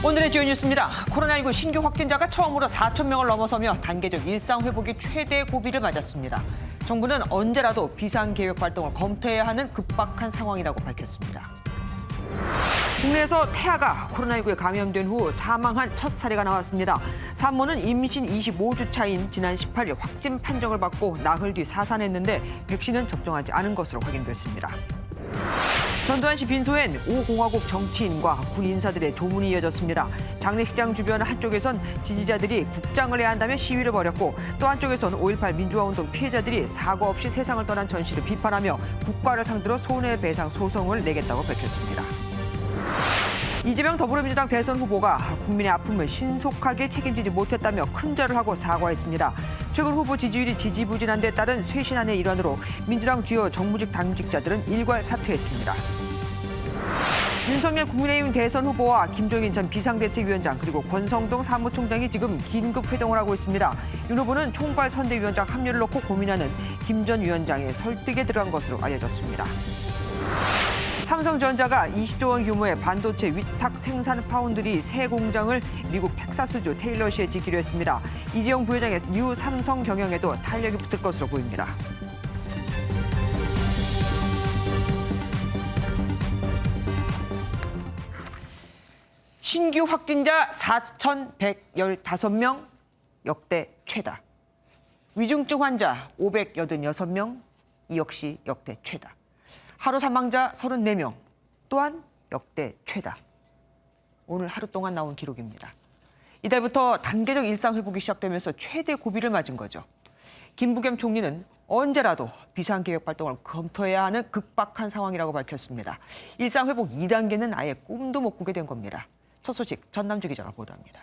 오늘의 주요 뉴스입니다. 코로나19 신규 확진자가 처음으로 4천 명을 넘어서며 단계적 일상 회복이 최대 고비를 맞았습니다. 정부는 언제라도 비상계획 발동을 검토해야 하는 급박한 상황이라고 밝혔습니다. 국내에서 태아가 코로나19에 감염된 후 사망한 첫 사례가 나왔습니다. 산모는 임신 25주 차인 지난 18일 확진 판정을 받고 나흘 뒤 사산했는데 백신은 접종하지 않은 것으로 확인됐습니다. 전두환 씨 빈소엔 5공화국 정치인과 군 인사들의 조문이 이어졌습니다. 장례식장 주변 한쪽에선 지지자들이 국장을 해야 한다며 시위를 벌였고 또 한쪽에선 5.18 민주화운동 피해자들이 사과 없이 세상을 떠난 전 씨를 비판하며 국가를 상대로 손해배상 소송을 내겠다고 밝혔습니다. 이재명 더불어민주당 대선 후보가 국민의 아픔을 신속하게 책임지지 못했다며 큰절을 하고 사과했습니다. 최근 후보 지지율이 지지부진한 데 따른 쇄신안의 일환으로 민주당 주요 정무직 당직자들은 일괄 사퇴했습니다. 윤석열 국민의힘 대선 후보와 김종인 전 비상대책위원장 그리고 권성동 사무총장이 지금 긴급 회동을 하고 있습니다. 윤 후보는 총괄 선대위원장 합류를 놓고 고민하는 김 전 위원장의 설득에 들어간 것으로 알려졌습니다. 삼성전자가 20조 원 규모의 반도체 위탁 생산 파운드리 새 공장을 미국 텍사스주 테일러시에 짓기로 했습니다. 이재용 부회장의 뉴 삼성 경영에도 탄력이 붙을 것으로 보입니다. 신규 확진자 4,115명, 역대 최다. 위중증 환자 586명, 이 역시 역대 최다. 하루 사망자 34명, 또한 역대 최다. 오늘 하루 동안 나온 기록입니다. 이달부터 단계적 일상 회복이 시작되면서 최대 고비를 맞은 거죠. 김부겸 총리는 언제라도 비상계획 발동을 검토해야 하는 급박한 상황이라고 밝혔습니다. 일상 회복 2단계는 아예 꿈도 못 꾸게 된 겁니다. 첫 소식 전남주 기자가 보도합니다.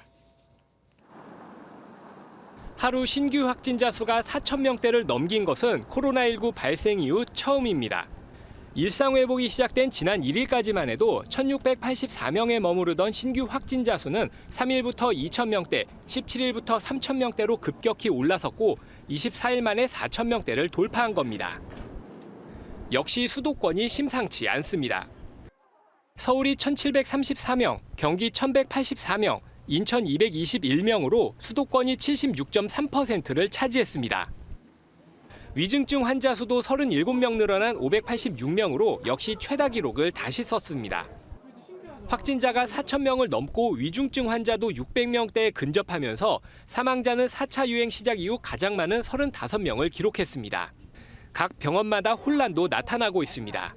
하루 신규 확진자 수가 4천 명대를 넘긴 것은 코로나19 발생 이후 처음입니다. 일상 회복이 시작된 지난 1일까지만 해도 1,684명에 머무르던 신규 확진자 수는 3일부터 2,000명대, 17일부터 3,000명대로 급격히 올라섰고 24일 만에 4,000명대를 돌파한 겁니다. 역시 수도권이 심상치 않습니다. 서울이 1,734명, 경기 1,184명, 인천 221명으로 수도권이 76.3%를 차지했습니다. 위중증 환자 수도 37명 늘어난 586명으로 역시 최다 기록을 다시 썼습니다. 확진자가 4,000명을 넘고 위중증 환자도 600명대에 근접하면서 사망자는 4차 유행 시작 이후 가장 많은 35명을 기록했습니다. 각 병원마다 혼란도 나타나고 있습니다.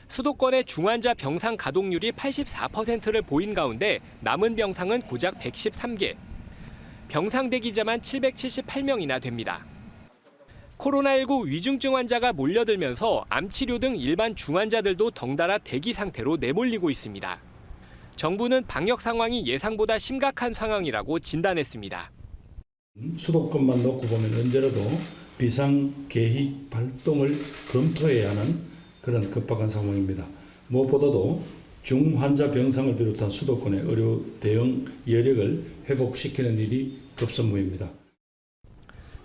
수도권의 중환자 병상 가동률이 84%를 보인 가운데 남은 병상은 고작 113개. 병상 대기자만 778명이나 됩니다. 코로나19 위중증 환자가 몰려들면서 암치료 등 일반 중환자들도 덩달아 대기 상태로 내몰리고 있습니다. 정부는 방역 상황이 예상보다 심각한 상황이라고 진단했습니다. 수도권만 놓고 보면 언제라도 비상계획 발동을 검토해야 하는 그런 급박한 상황입니다. 무엇보다도 중환자 병상을 비롯한 수도권의 의료 대응 여력을 회복시키는 일이 급선무입니다.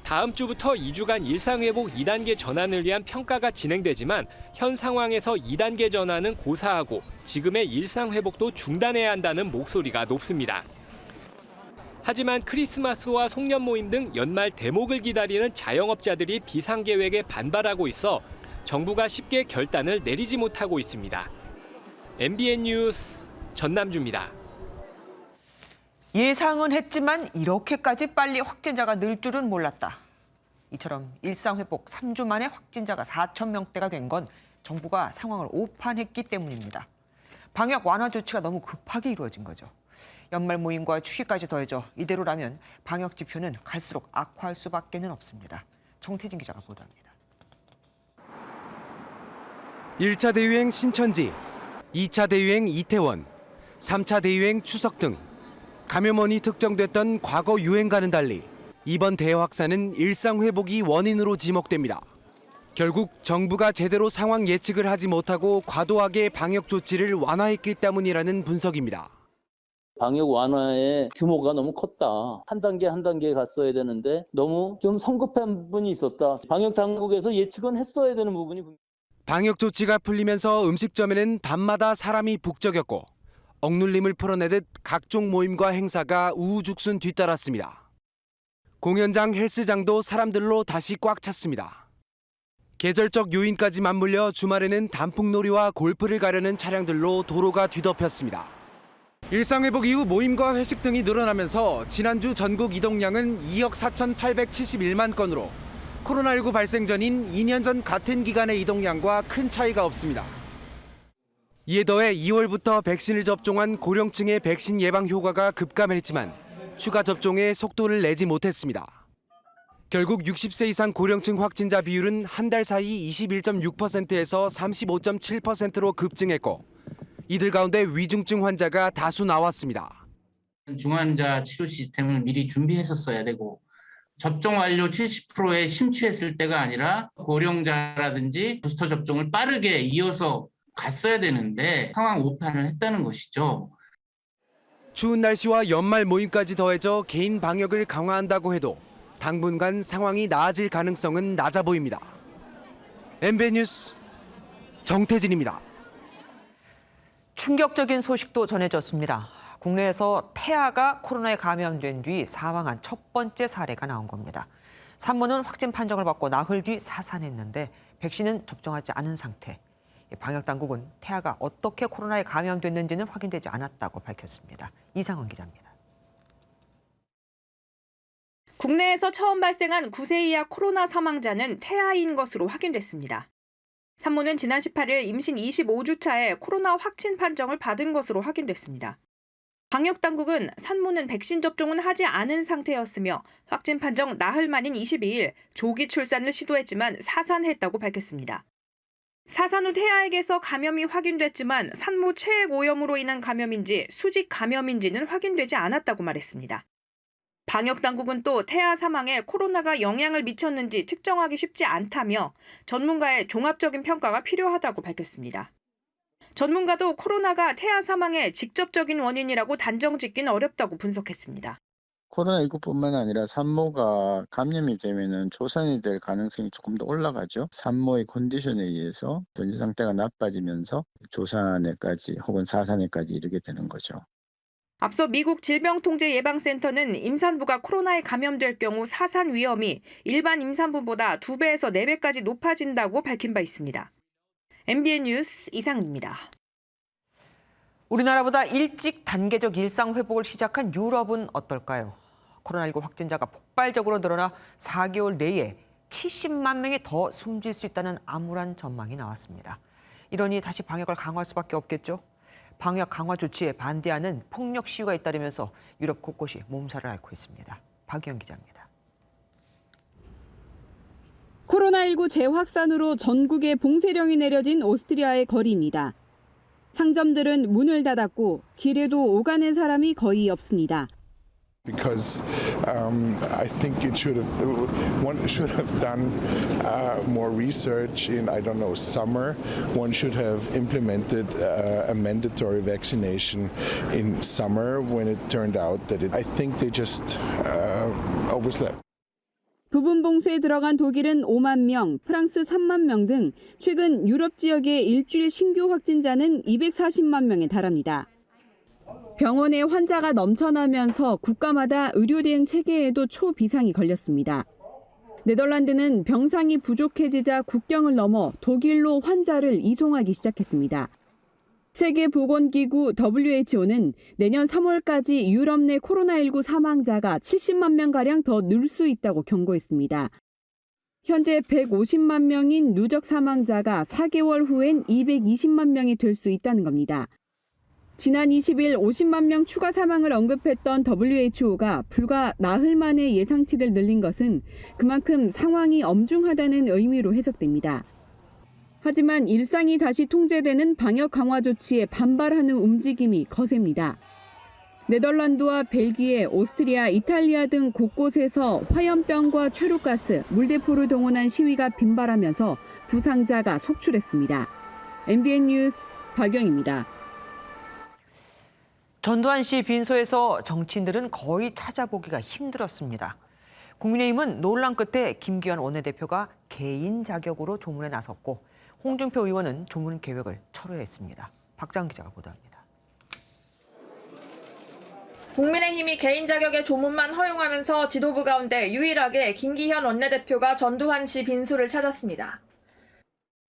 다음 주부터 2주간 일상회복 2단계 전환을 위한 평가가 진행되지만 현 상황에서 2단계 전환은 고사하고 지금의 일상회복도 중단해야 한다는 목소리가 높습니다. 하지만 크리스마스와 송년 모임 등 연말 대목을 기다리는 자영업자들이 비상계획에 반발하고 있어 정부가 쉽게 결단을 내리지 못하고 있습니다. MBN 뉴스 전남주입니다. 예상은 했지만 이렇게까지 빨리 확진자가 늘 줄은 몰랐다. 이처럼 일상회복 3주 만에 확진자가 4천 명대가 된 건 정부가 상황을 오판했기 때문입니다. 방역 완화 조치가 너무 급하게 이루어진 거죠. 연말 모임과 휴식까지 더해져 이대로라면 방역 지표는 갈수록 악화할 수밖에는 없습니다. 정태진 기자가 보도합니다. 1차 대유행 신천지, 2차 대유행 이태원, 3차 대유행 추석 등 감염원이 특정됐던 과거 유행과는 달리 이번 대확산은 일상 회복이 원인으로 지목됩니다. 결국 정부가 제대로 상황 예측을 하지 못하고 과도하게 방역 조치를 완화했기 때문이라는 분석입니다. 방역 완화의 규모가 너무 컸다. 한 단계 한 단계 갔어야 되는데 너무 좀 성급한 부분이 있었다. 방역 당국에서 예측은 했어야 되는 부분이. 방역 조치가 풀리면서 음식점에는 밤마다 사람이 북적였고 억눌림을 풀어내듯 각종 모임과 행사가 우후죽순 뒤따랐습니다. 공연장, 헬스장도 사람들로 다시 꽉 찼습니다. 계절적 요인까지 맞물려 주말에는 단풍놀이와 골프를 가려는 차량들로 도로가 뒤덮였습니다. 일상회복 이후 모임과 회식 등이 늘어나면서 지난주 전국 이동량은 2억 4,871만 건으로 코로나19 발생 전인 2년 전 같은 기간의 이동량과 큰 차이가 없습니다. 이에 더해 2월부터 백신을 접종한 고령층의 백신 예방 효과가 급감했지만 추가 접종에 속도를 내지 못했습니다. 결국 60세 이상 고령층 확진자 비율은 한 달 사이 21.6%에서 35.7%로 급증했고 이들 가운데 위중증 환자가 다수 나왔습니다. 중환자 치료 시스템을 미리 준비했었어야 되고 접종 완료 70%에 심취했을 때가 아니라 고령자라든지 부스터 접종을 빠르게 이어서 갔어야 되는데 상황 오판을 했다는 것이죠. 추운 날씨와 연말 모임까지 더해져 개인 방역을 강화한다고 해도 당분간 상황이 나아질 가능성은 낮아 보입니다. MBN 뉴스 정태진입니다. 충격적인 소식도 전해졌습니다. 국내에서 태아가 코로나에 감염된 뒤 사망한 첫 번째 사례가 나온 겁니다. 산모는 확진 판정을 받고 나흘 뒤 사산했는데 백신은 접종하지 않은 상태. 방역당국은 태아가 어떻게 코로나에 감염됐는지는 확인되지 않았다고 밝혔습니다. 이상원 기자입니다. 국내에서 처음 발생한 9세 이하 코로나 사망자는 태아인 것으로 확인됐습니다. 산모는 지난 18일 임신 25주 차에 코로나 확진 판정을 받은 것으로 확인됐습니다. 방역당국은 산모는 백신 접종은 하지 않은 상태였으며 확진 판정 나흘 만인 22일 조기 출산을 시도했지만 사산했다고 밝혔습니다. 사산 후 태아에게서 감염이 확인됐지만 산모 체액 오염으로 인한 감염인지 수직 감염인지는 확인되지 않았다고 말했습니다. 방역당국은 또 태아 사망에 코로나가 영향을 미쳤는지 측정하기 쉽지 않다며 전문가의 종합적인 평가가 필요하다고 밝혔습니다. 전문가도 코로나가 태아 사망의 직접적인 원인이라고 단정짓기는 어렵다고 분석했습니다. 코로나19뿐만 아니라 산모가 감염이 되면은 조산이 될 가능성이 조금 더 올라가죠. 산모의 컨디션에 의해서 전제 상태가 나빠지면서 조산에까지 혹은 사산에까지 이르게 되는 거죠. 앞서 미국 질병통제예방센터는 임산부가 코로나에 감염될 경우 사산 위험이 일반 임산부보다 2배에서 4배까지 높아진다고 밝힌 바 있습니다. MBN 뉴스 이상은입니다. 우리나라보다 일찍 단계적 일상 회복을 시작한 유럽은 어떨까요? 코로나19 확진자가 폭발적으로 늘어나 4개월 내에 70만 명이 더 숨질 수 있다는 암울한 전망이 나왔습니다. 이러니 다시 방역을 강화할 수밖에 없겠죠? 방역 강화 조치에 반대하는 폭력 시위가 잇따르면서 유럽 곳곳이 몸살을 앓고 있습니다. 박기영 기자입니다. 코로나19 재확산으로 전국에 봉쇄령이 내려진 오스트리아의 거리입니다. 상점들은 문을 닫았고 길에도 오가는 사람이 거의 없습니다. Because I think one should have done more research in, I don't know, summer. One should have implemented a mandatory vaccination in summer when it turned out that I think they just overslept. 부분 봉쇄에 들어간 독일은 5만 명, 프랑스 3만 명 등 최근 유럽 지역의 일주일 신규 확진자는 240만 명에 달합니다. 병원에 환자가 넘쳐나면서 국가마다 의료 대응 체계에도 초비상이 걸렸습니다. 네덜란드는 병상이 부족해지자 국경을 넘어 독일로 환자를 이송하기 시작했습니다. 세계보건기구 WHO는 내년 3월까지 유럽 내 코로나19 사망자가 70만 명가량 더 늘 수 있다고 경고했습니다. 현재 150만 명인 누적 사망자가 4개월 후엔 220만 명이 될 수 있다는 겁니다. 지난 20일 50만 명 추가 사망을 언급했던 WHO가 불과 나흘 만에 예상치를 늘린 것은 그만큼 상황이 엄중하다는 의미로 해석됩니다. 하지만 일상이 다시 통제되는 방역 강화 조치에 반발하는 움직임이 거셉니다. 네덜란드와 벨기에, 오스트리아, 이탈리아 등 곳곳에서 화염병과 최루가스, 물대포를 동원한 시위가 빈발하면서 부상자가 속출했습니다. MBN 뉴스 박영입니다. 전두환 씨 빈소에서 정치인들은 거의 찾아보기가 힘들었습니다. 국민의힘은 논란 끝에 김기현 원내대표가 개인 자격으로 조문에 나섰고 홍준표 의원은 조문 계획을 철회했습니다. 박장 기자가 보도합니다. 국민의힘이 개인 자격의 조문만 허용하면서 지도부 가운데 유일하게 김기현 원내대표가 전두환 씨 빈소를 찾았습니다.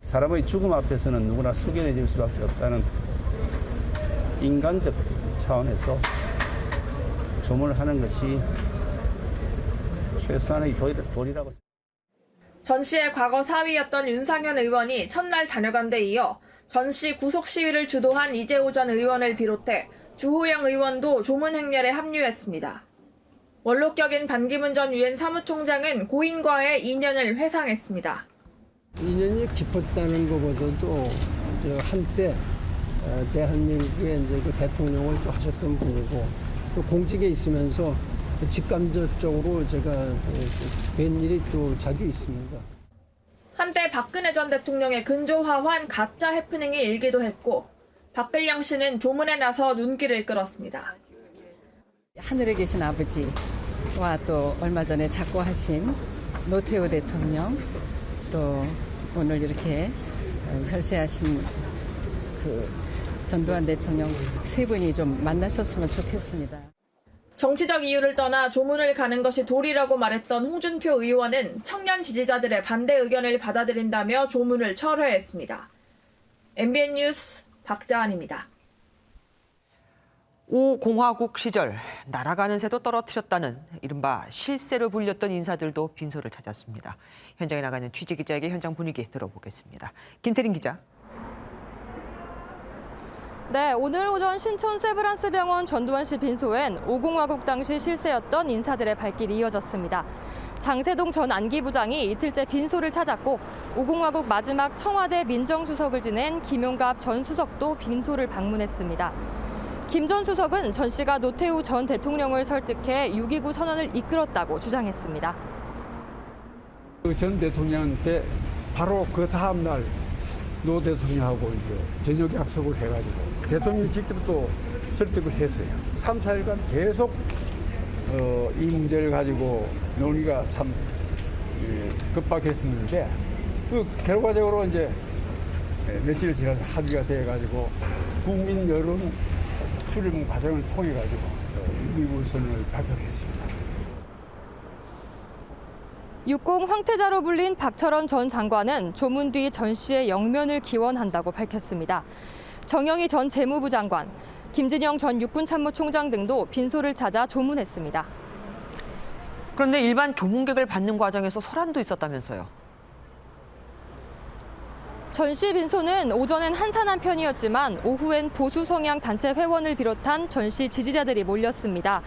사람의 죽음 앞에서는 누구나 숙연해질 수밖에 없다는 인간적 차원에서 조문을 하는 것이 최소한의 도리라고 생각합니다. 전 씨의 과거 사위였던 윤상현 의원이 첫날 다녀간 데 이어 전 씨 구속 시위를 주도한 이재호 전 의원을 비롯해 주호영 의원도 조문 행렬에 합류했습니다. 원로격인 반기문 전 유엔 사무총장은 고인과의 인연을 회상했습니다. 인연이 깊었다는 것보다도 한때 대한민국의 그 대통령을 또 하셨던 분이고 또 공직에 있으면서 직감적으로 제가 뵌 일이 또 자주 있습니다. 한때 박근혜 전 대통령의 근조화환 가짜 해프닝이 일기도 했고 박글영 씨는 조문에 나서 눈길을 끌었습니다. 하늘에 계신 아버지와 또 얼마 전에 작고하신 노태우 대통령 또 오늘 이렇게 별세하신 그 전두환 대통령 세 분이 좀 만나셨으면 좋겠습니다. 정치적 이유를 떠나 조문을 가는 것이 도리라고 말했던 홍준표 의원은 청년 지지자들의 반대 의견을 받아들인다며 조문을 철회했습니다. MBN 뉴스 박자한입니다. 5공화국 시절 날아가는 새도 떨어뜨렸다는 이른바 실세로 불렸던 인사들도 빈소를 찾았습니다. 현장에 나가는 취재기자에게 현장 분위기 들어보겠습니다. 김태린 기자. 네, 오늘 오전 신촌 세브란스 병원 전두환 씨 빈소엔 5공화국 당시 실세였던 인사들의 발길이 이어졌습니다. 장세동 전 안기부장이 이틀째 빈소를 찾았고 5공화국 마지막 청와대 민정수석을 지낸 김용갑 전 수석도 빈소를 방문했습니다. 김 전 수석은 전 씨가 노태우 전 대통령을 설득해 6.29 선언을 이끌었다고 주장했습니다. 전 대통령한테 바로 그 다음 날 노 대통령하고 이제 저녁 약속을 해가지고 대통령이 직접 또 설득을 했어요. 3, 4일간 계속 이 문제를 가지고 논의가 참 급박했었는데 그 결과적으로 이제 며칠 지나서 합의가 돼가지고 국민 여론 수렴 과정을 통해 가지고 6.29 선언을 발표했습니다. 60 황태자로 불린 박철원 전 장관은 조문 뒤 전 씨의 영면을 기원한다고 밝혔습니다. 정영희 전 재무부 장관, 김진영 전 육군참모총장 등도 빈소를 찾아 조문했습니다. 그런데 일반 조문객을 받는 과정에서 소란도 있었다면서요. 전 씨 빈소는 오전엔 한산한 편이었지만 오후엔 보수 성향 단체 회원을 비롯한 전 씨 지지자들이 몰렸습니다.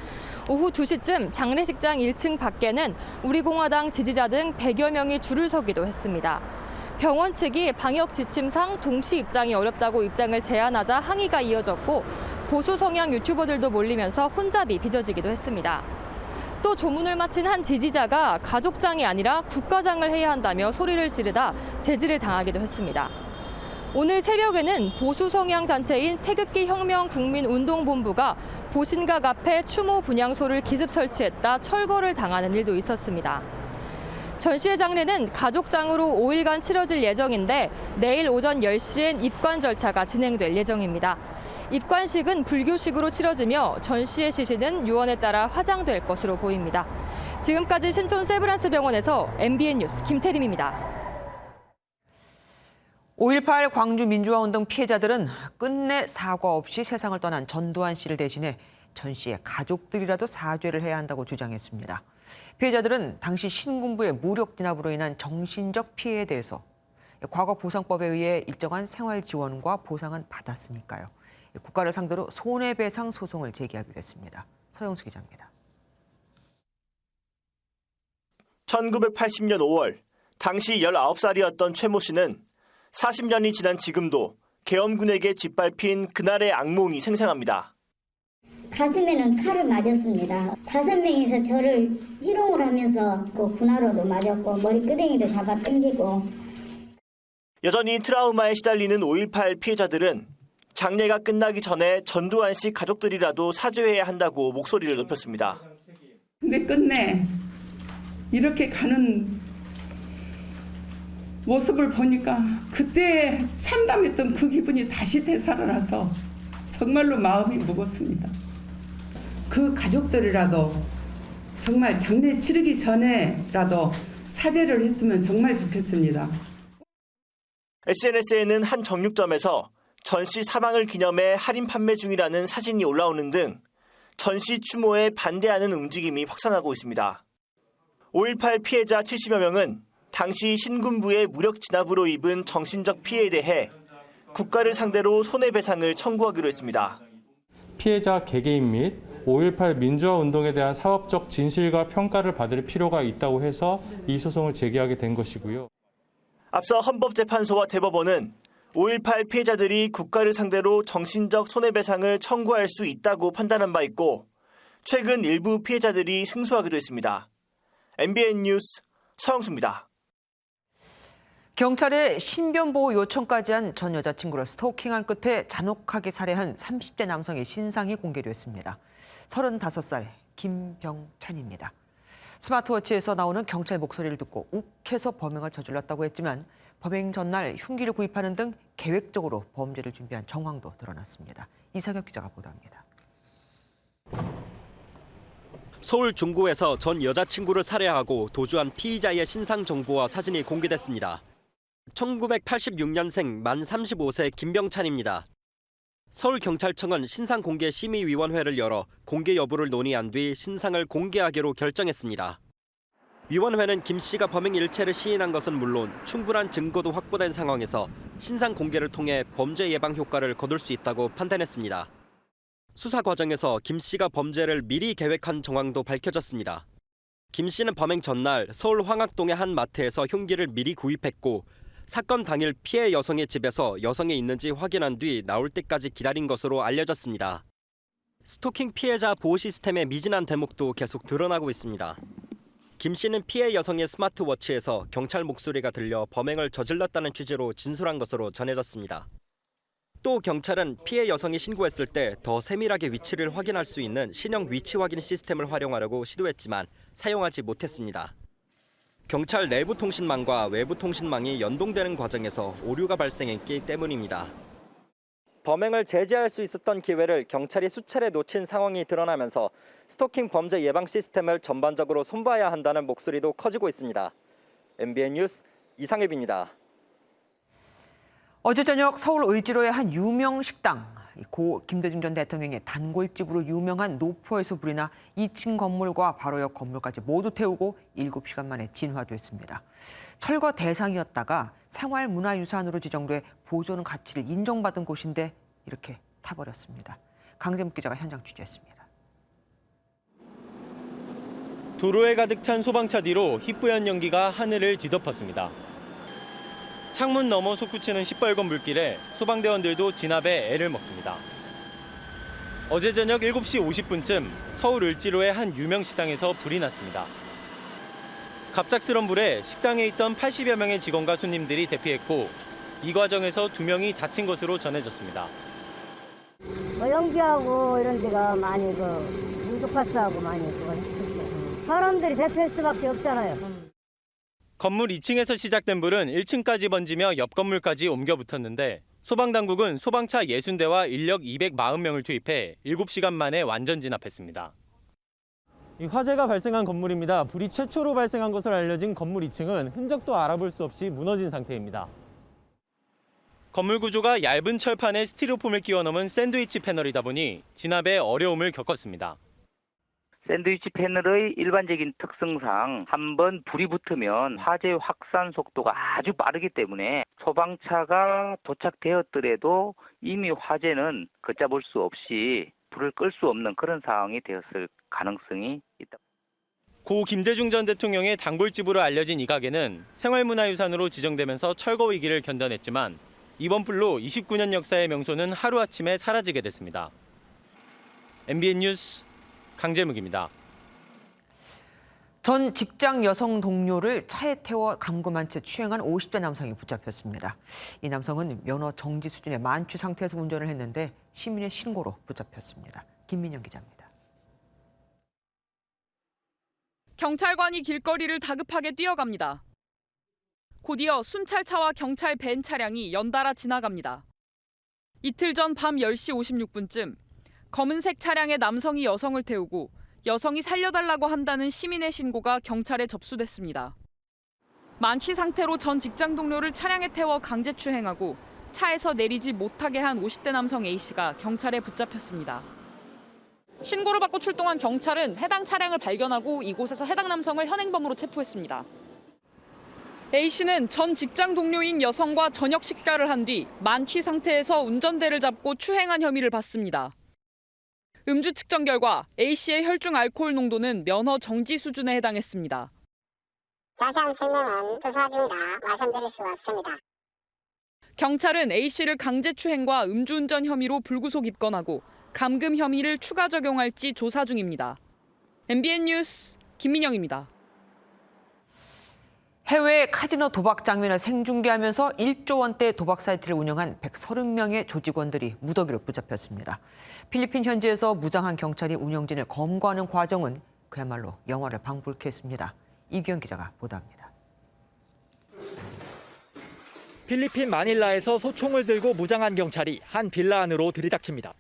오후 2시쯤 장례식장 1층 밖에는 우리공화당 지지자 등 100여 명이 줄을 서기도 했습니다. 병원 측이 방역 지침상 동시 입장이 어렵다고 입장을 제안하자 항의가 이어졌고 보수 성향 유튜버들도 몰리면서 혼잡이 빚어지기도 했습니다. 또 조문을 마친 한 지지자가 가족장이 아니라 국가장을 해야 한다며 소리를 지르다 제지를 당하기도 했습니다. 오늘 새벽에는 보수 성향 단체인 태극기 혁명 국민운동본부가 보신각 앞에 추모 분향소를 기습 설치했다 철거를 당하는 일도 있었습니다. 전 씨의 장례는 가족장으로 5일간 치러질 예정인데 내일 오전 10시엔 입관 절차가 진행될 예정입니다. 입관식은 불교식으로 치러지며 전 씨의 시신은 유언에 따라 화장될 것으로 보입니다. 지금까지 신촌 세브란스 병원에서 MBN 뉴스 김태림입니다. 5.18 광주 민주화운동 피해자들은 끝내 사과 없이 세상을 떠난 전두환 씨를 대신해 전 씨의 가족들이라도 사죄를 해야 한다고 주장했습니다. 피해자들은 당시 신군부의 무력 진압으로 인한 정신적 피해에 대해서 과거 보상법에 의해 일정한 생활 지원과 보상은 받았으니까요. 국가를 상대로 손해배상 소송을 제기하기로 했습니다. 서영수 기자입니다. 1980년 5월 당시 19살이었던 최모 씨는 40년이 지난 지금도 계엄군에게 짓밟힌 그날의 악몽이 생생합니다. 가슴에는 칼을 맞았습니다. 5명이서 저를 희롱을 하면서 그 군화로도 맞았고 머리끄댕이도 잡아 당기고. 여전히 트라우마에 시달리는 5.18 피해자들은 장례가 끝나기 전에 전두환 씨 가족들이라도 사죄해야 한다고 목소리를 높였습니다. 근데 끝내 이렇게 가는 모습을 보니까 그때 참담했던 그 기분이 다시 되살아나서 정말로 마음이 무겁습니다. 그 가족들이라도 정말 장례 치르기 전에라도 사죄를 했으면 정말 좋겠습니다. SNS에는 한 정육점에서 전씨 사망을 기념해 할인 판매 중이라는 사진이 올라오는 등 전씨 추모에 반대하는 움직임이 확산하고 있습니다. 5.18 피해자 70여 명은 당시 신군부의 무력 진압으로 입은 정신적 피해에 대해 국가를 상대로 손해배상을 청구하기로 했습니다. 피해자 개개인 및 5.18 민주화 운동에 대한 사법적 진실과 평가를 받을 필요가 있다고 해서 이 소송을 제기하게 된 것이고요. 앞서 헌법재판소와 대법원은 5.18 피해자들이 국가를 상대로 정신적 손해배상을 청구할 수 있다고 판단한 바 있고 최근 일부 피해자들이 승소하기도 했습니다. MBN 뉴스 서영수입니다. 경찰에 신변보호 요청까지 한 전 여자친구를 스토킹한 끝에 잔혹하게 살해한 30대 남성의 신상이 공개됐습니다. 35살 김병찬입니다. 스마트워치에서 나오는 경찰 목소리를 듣고 욱해서 범행을 저질렀다고 했지만 범행 전날 흉기를 구입하는 등 계획적으로 범죄를 준비한 정황도 드러났습니다. 이상혁 기자가 보도합니다. 서울 중구에서 전 여자친구를 살해하고 도주한 피의자의 신상 정보와 사진이 공개됐습니다. 1986년생 만 35세 김병찬입니다. 서울경찰청은 신상공개심의위원회를 열어 공개 여부를 논의한 뒤 신상을 공개하기로 결정했습니다. 위원회는 김 씨가 범행 일체를 시인한 것은 물론 충분한 증거도 확보된 상황에서 신상 공개를 통해 범죄 예방 효과를 거둘 수 있다고 판단했습니다. 수사 과정에서 김 씨가 범죄를 미리 계획한 정황도 밝혀졌습니다. 김 씨는 범행 전날 서울 황학동의 한 마트에서 흉기를 미리 구입했고 사건 당일 피해 여성의 집에서 여성이 있는지 확인한 뒤 나올 때까지 기다린 것으로 알려졌습니다. 스토킹 피해자 보호 시스템의 미진한 대목도 계속 드러나고 있습니다. 김 씨는 피해 여성의 스마트워치에서 경찰 목소리가 들려 범행을 저질렀다는 취지로 진술한 것으로 전해졌습니다. 또 경찰은 피해 여성이 신고했을 때 더 세밀하게 위치를 확인할 수 있는 신형 위치 확인 시스템을 활용하려고 시도했지만 사용하지 못했습니다. 경찰 내부 통신망과 외부 통신망이 연동되는 과정에서 오류가 발생했기 때문입니다. 범행을 제지할 수 있었던 기회를 경찰이 수차례 놓친 상황이 드러나면서 스토킹 범죄 예방 시스템을 전반적으로 손봐야 한다는 목소리도 커지고 있습니다. MBN 뉴스 이상엽입니다. 어제 저녁 서울 을지로의 한 유명 식당, 고 김대중 전 대통령의 단골집으로 유명한 노포에서 불이 나 2층 건물과 바로 옆 건물까지 모두 태우고 7시간 만에 진화됐습니다. 철거 대상이었다가 생활문화유산으로 지정돼 보존 가치를 인정받은 곳인데 이렇게 타버렸습니다. 강재묵 기자가 현장 취재했습니다. 도로에 가득 찬 소방차 뒤로 희뿌연 연기가 하늘을 뒤덮었습니다. 창문 너머 솟구치는 시뻘건 물길에 소방대원들도 진압에 애를 먹습니다. 어제 저녁 7시 50분쯤 서울 을지로의 한 유명 식당에서 불이 났습니다. 갑작스런 불에 식당에 있던 80여 명의 직원과 손님들이 대피했고 이 과정에서 2명이 다친 것으로 전해졌습니다. 연기하고 이런 데가 많이 무조가스하고 많이 그거 있었죠. 사람들이 대피할 수밖에 없잖아요. 건물 2층에서 시작된 불은 1층까지 번지며 옆 건물까지 옮겨 붙었는데 소방당국은 소방차 60대와 인력 240명을 투입해 7시간 만에 완전 진압했습니다. 이 화재가 발생한 건물입니다. 불이 최초로 발생한 것으로 알려진 건물 2층은 흔적도 알아볼 수 없이 무너진 상태입니다. 건물 구조가 얇은 철판에 스티로폼을 끼워 넣은 샌드위치 패널이다 보니 진압에 어려움을 겪었습니다. 샌드위치 패널의 일반적인 특성상 한번 불이 붙으면 화재 확산 속도가 아주 빠르기 때문에 소방차가 도착되었더라도 이미 화재는 걷잡을 수 없이 불을 끌 수 없는 그런 상황이 되었을 가능성이 있다. 고 김대중 전 대통령의 단골집으로 알려진 이 가게는 생활문화유산으로 지정되면서 철거 위기를 견뎌냈지만 이번 불로 29년 역사의 명소는 하루아침에 사라지게 됐습니다. MBN 뉴스 강재묵입니다. 전 직장 여성 동료를 차에 태워 감금한 채 추행한 50대 남성이 붙잡혔습니다. 이 남성은 면허 정지 수준의 만취 상태에서 운전을 했는데 시민의 신고로 붙잡혔습니다. 김민영 기자입니다. 경찰관이 길거리를 다급하게 뛰어갑니다. 곧이어 순찰차와 경찰 밴 차량이 연달아 지나갑니다. 이틀 전 밤 10시 56분쯤 검은색 차량에 남성이 여성을 태우고 여성이 살려달라고 한다는 시민의 신고가 경찰에 접수됐습니다. 만취 상태로 전 직장 동료를 차량에 태워 강제추행하고 차에서 내리지 못하게 한 50대 남성 A씨가 경찰에 붙잡혔습니다. 신고를 받고 출동한 경찰은 해당 차량을 발견하고 이곳에서 해당 남성을 현행범으로 체포했습니다. A씨는 전 직장 동료인 여성과 저녁 식사를 한 뒤 만취 상태에서 운전대를 잡고 추행한 혐의를 받습니다. 음주 측정 결과 A씨의 혈중 알코올 농도는 면허 정지 수준에 해당했습니다. 자세한 설명은 조사 중이라 말씀드릴 수가 없습니다. 경찰은 A씨를 강제추행과 음주운전 혐의로 불구속 입건하고 감금 혐의를 추가 적용할지 조사 중입니다. MBN 뉴스 김민영입니다. 해외 카지노 도박 장면을 생중계하면서 1조 원대 도박 사이트를 운영한 130명의 조직원들이 무더기로 붙잡혔습니다. 필리핀 현지에서 무장한 경찰이 운영진을 검거하는 과정은 그야말로 영화를 방불케 했습니다. 이규현 기자가 보도합니다. 필리핀 마닐라에서 소총을 들고 무장한 경찰이 한 빌라 안으로 들이닥칩니다.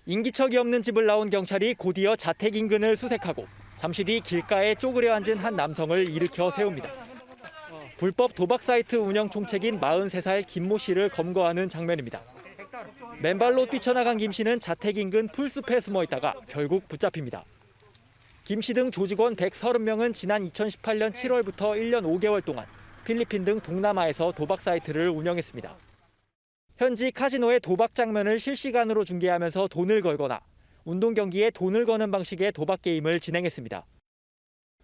인기척이 없는 집을 나온 경찰이 곧이어 자택 인근을 수색하고 잠시 뒤 길가에 쪼그려 앉은 한 남성을 일으켜 세웁니다. 불법 도박 사이트 운영 총책인 43살 김모 씨를 검거하는 장면입니다. 맨발로 뛰쳐나간 김 씨는 자택 인근 풀숲에 숨어 있다가 결국 붙잡힙니다. 김 씨 등 조직원 130명은 지난 2018년 7월부터 1년 5개월 동안 필리핀 등 동남아에서 도박 사이트를 운영했습니다. 현지 카지노의 도박 장면을 실시간으로 중계하면서 돈을 걸거나 운동 경기에 돈을 거는 방식의 도박 게임을 진행했습니다.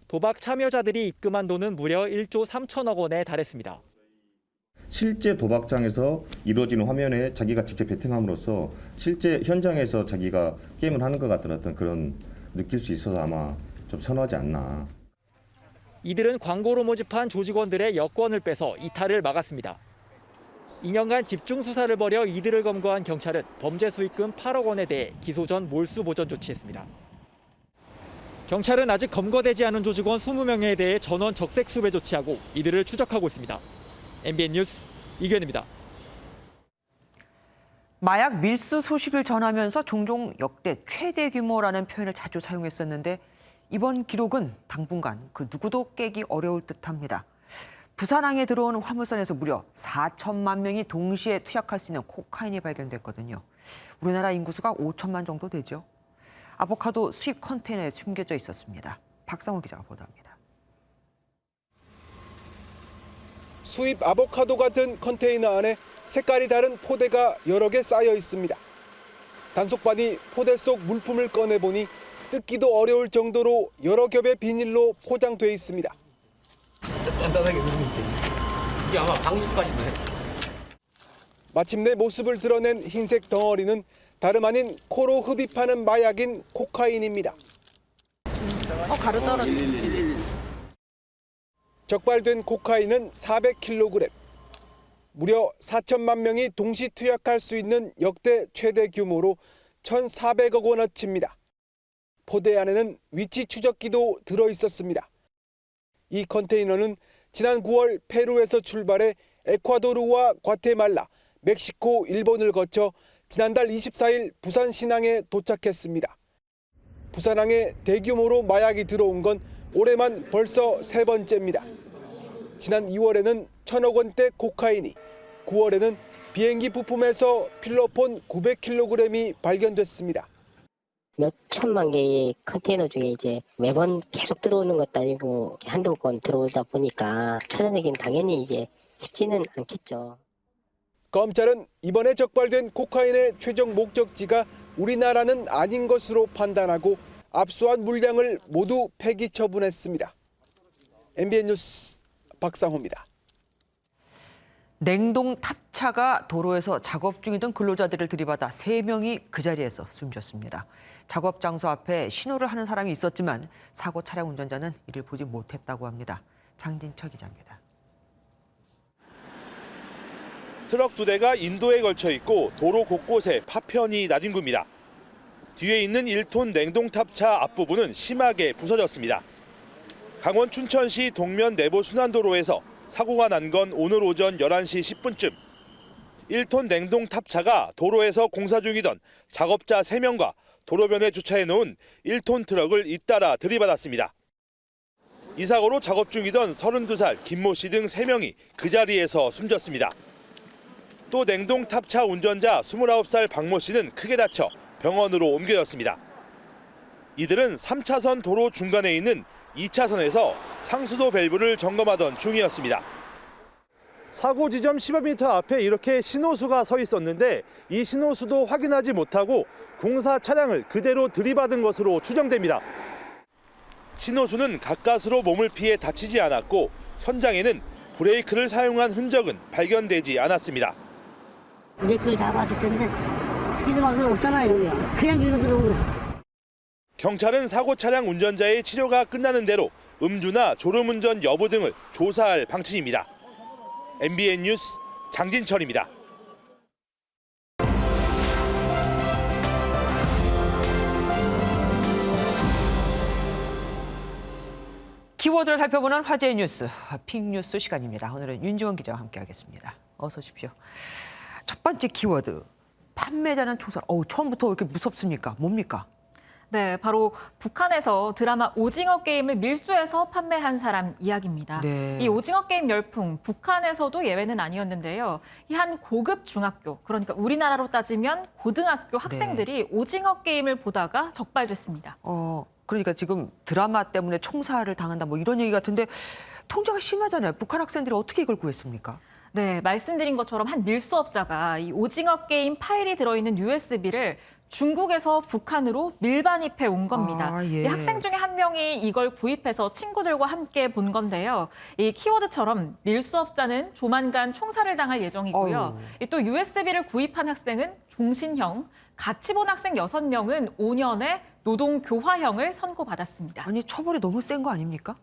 도박 참여자들이 입금한 돈은 무려 1조 3천억 원에 달했습니다. 실제 도박장에서 이루어지는 화면에 자기가 직접 베팅함으로써 실제 현장에서 자기가 게임을 하는 것 같은 어떤 그런 느낄 수 있어서 아마 좀 선호하지 않나. 이들은 광고로 모집한 조직원들의 여권을 빼서 이탈을 막았습니다. 2년간 집중 수사를 벌여 이들을 검거한 경찰은 범죄 수익금 8억 원에 대해 기소 전 몰수 보전 조치했습니다. 경찰은 아직 검거되지 않은 조직원 20명에 대해 전원 적색 수배 조치하고 이들을 추적하고 있습니다. MBN 뉴스 이규현입니다. 마약 밀수 소식을 전하면서 종종 역대 최대 규모라는 표현을 자주 사용했었는데 이번 기록은 당분간 그 누구도 깨기 어려울 듯합니다. 부산항에 들어오는 화물선에서 무려 4천만 명이 동시에 투약할 수 있는 코카인이 발견됐거든요. 우리나라 인구수가 5천만 정도 되죠. 아보카도 수입 컨테이너에 숨겨져 있었습니다. 박상호 기자가 보도합니다. 수입 아보카도가 든 컨테이너 안에 색깔이 다른 포대가 여러 개 쌓여 있습니다. 단속반이 포대 속 물품을 꺼내보니 뜯기도 어려울 정도로 여러 겹의 비닐로 포장돼 있습니다. 단단하게 이게 아마 방수까지도 해. 마침내 모습을 드러낸 흰색 덩어리는 다름 아닌 코로 흡입하는 마약인 코카인입니다. 가루 떨어졌네. 적발된 코카인은 400kg. 무려 4천만 명이 동시 투약할 수 있는 역대 최대 규모로 1,400억 원어치입니다. 포대 안에는 위치 추적기도 들어 있었습니다. 이 컨테이너는 지난 9월 페루에서 출발해 에콰도르와 과테말라, 멕시코, 일본을 거쳐 지난달 24일 부산 신항에 도착했습니다. 부산항에 대규모로 마약이 들어온 건 올해만 벌써 세 번째입니다. 지난 2월에는 1,000억 원대 코카인이, 9월에는 비행기 부품에서 필로폰 900kg이 발견됐습니다. 몇 천만 개의 컨테이너 중에 이제 매번 계속 들어오는 것도 아니고 한두 건 들어오다 보니까 찾아내긴 당연히 이제 쉽지는 않겠죠. 검찰은 이번에 적발된 코카인의 최종 목적지가 우리나라는 아닌 것으로 판단하고 압수한 물량을 모두 폐기 처분했습니다. MBN 뉴스 박상호입니다. 냉동 탑차가 도로에서 작업 중이던 근로자들을 들이받아 3명이 그 자리에서 숨졌습니다. 작업 장소 앞에 신호를 하는 사람이 있었지만 사고 차량 운전자는 이를 보지 못했다고 합니다. 장진철 기자입니다. 트럭 2대가 인도에 걸쳐 있고 도로 곳곳에 파편이 나뉜 겁니다. 뒤에 있는 1톤 냉동탑차 앞부분은 심하게 부서졌습니다. 강원 춘천시 동면 내부 순환도로에서 사고가 난 건 오늘 오전 11시 10분쯤. 1톤 냉동 탑차가 도로에서 공사 중이던 작업자 3명과 도로변에 주차해놓은 1톤 트럭을 잇따라 들이받았습니다. 이 사고로 작업 중이던 32살 김모 씨 등 3명이 그 자리에서 숨졌습니다. 또 냉동 탑차 운전자 29살 박모 씨는 크게 다쳐 병원으로 옮겨졌습니다. 이들은 3차선 도로 중간에 있는 2차선에서 상수도 밸브를 점검하던 중이었습니다. 사고 지점 10여 m 앞에 이렇게 신호수가 서 있었는데 이 신호수도 확인하지 못하고 공사 차량을 그대로 들이받은 것으로 추정됩니다. 신호수는 가까스로 몸을 피해 다치지 않았고 현장에는 브레이크를 사용한 흔적은 발견되지 않았습니다. 브레이크를 잡았을 텐데 스피드만큼 없잖아요. 여기 그냥 밀고 들어온 거야. 경찰은 사고 차량 운전자의 치료가 끝나는 대로 음주나 졸음운전 여부 등을 조사할 방침입니다. MBN 뉴스 장진철입니다. 키워드를 살펴보는 화제의 뉴스, 픽뉴스 시간입니다. 오늘은 윤지원 기자와 함께하겠습니다. 어서 오십시오. 첫 번째 키워드, 판매자는 총살. 처음부터 왜 이렇게 무섭습니까? 뭡니까? 네, 바로 북한에서 드라마 오징어 게임을 밀수해서 판매한 사람 이야기입니다. 네. 이 오징어 게임 열풍, 북한에서도 예외는 아니었는데요. 이 한 고급 중학교, 그러니까 우리나라로 따지면 고등학교 학생들이 오징어 게임을 보다가 적발됐습니다. 그러니까 지금 드라마 때문에 총살을 당한다 뭐 이런 얘기 같은데 통제가 심하잖아요. 북한 학생들이 어떻게 이걸 구했습니까? 네, 말씀드린 것처럼 한 밀수업자가 이 오징어 게임 파일이 들어있는 USB를 중국에서 북한으로 밀반입해 온 겁니다. 예. 이 학생 중에 한 명이 이걸 구입해서 친구들과 함께 본 건데요. 이 키워드처럼 밀수업자는 조만간 총살을 당할 예정이고요. 또 USB를 구입한 학생은 종신형, 같이 본 학생 6명은 5년의 노동교화형을 선고받았습니다. 아니, 처벌이 너무 센 거 아닙니까?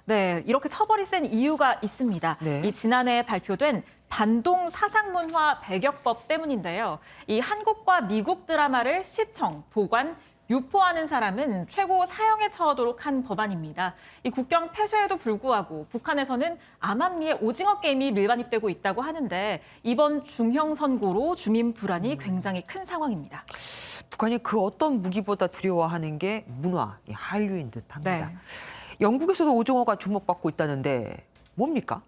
네, 이렇게 처벌이 센 이유가 있습니다. 네. 이 지난해 발표된 반동 사상문화 배격법 때문인데요. 이 한국과 미국 드라마를 시청, 보관, 유포하는 사람은 최고 사형에 처하도록 한 법안입니다. 이 국경 폐쇄에도 불구하고 북한에서는 암암리에 오징어 게임이 밀반입되고 있다고 하는데 이번 중형 선고로 주민 불안이 굉장히 큰 상황입니다. 북한이 그 어떤 무기보다 두려워하는 게 문화, 한류인 듯합니다. 네. 영국에서도 오징어가 주목받고 있다는데 뭡니까?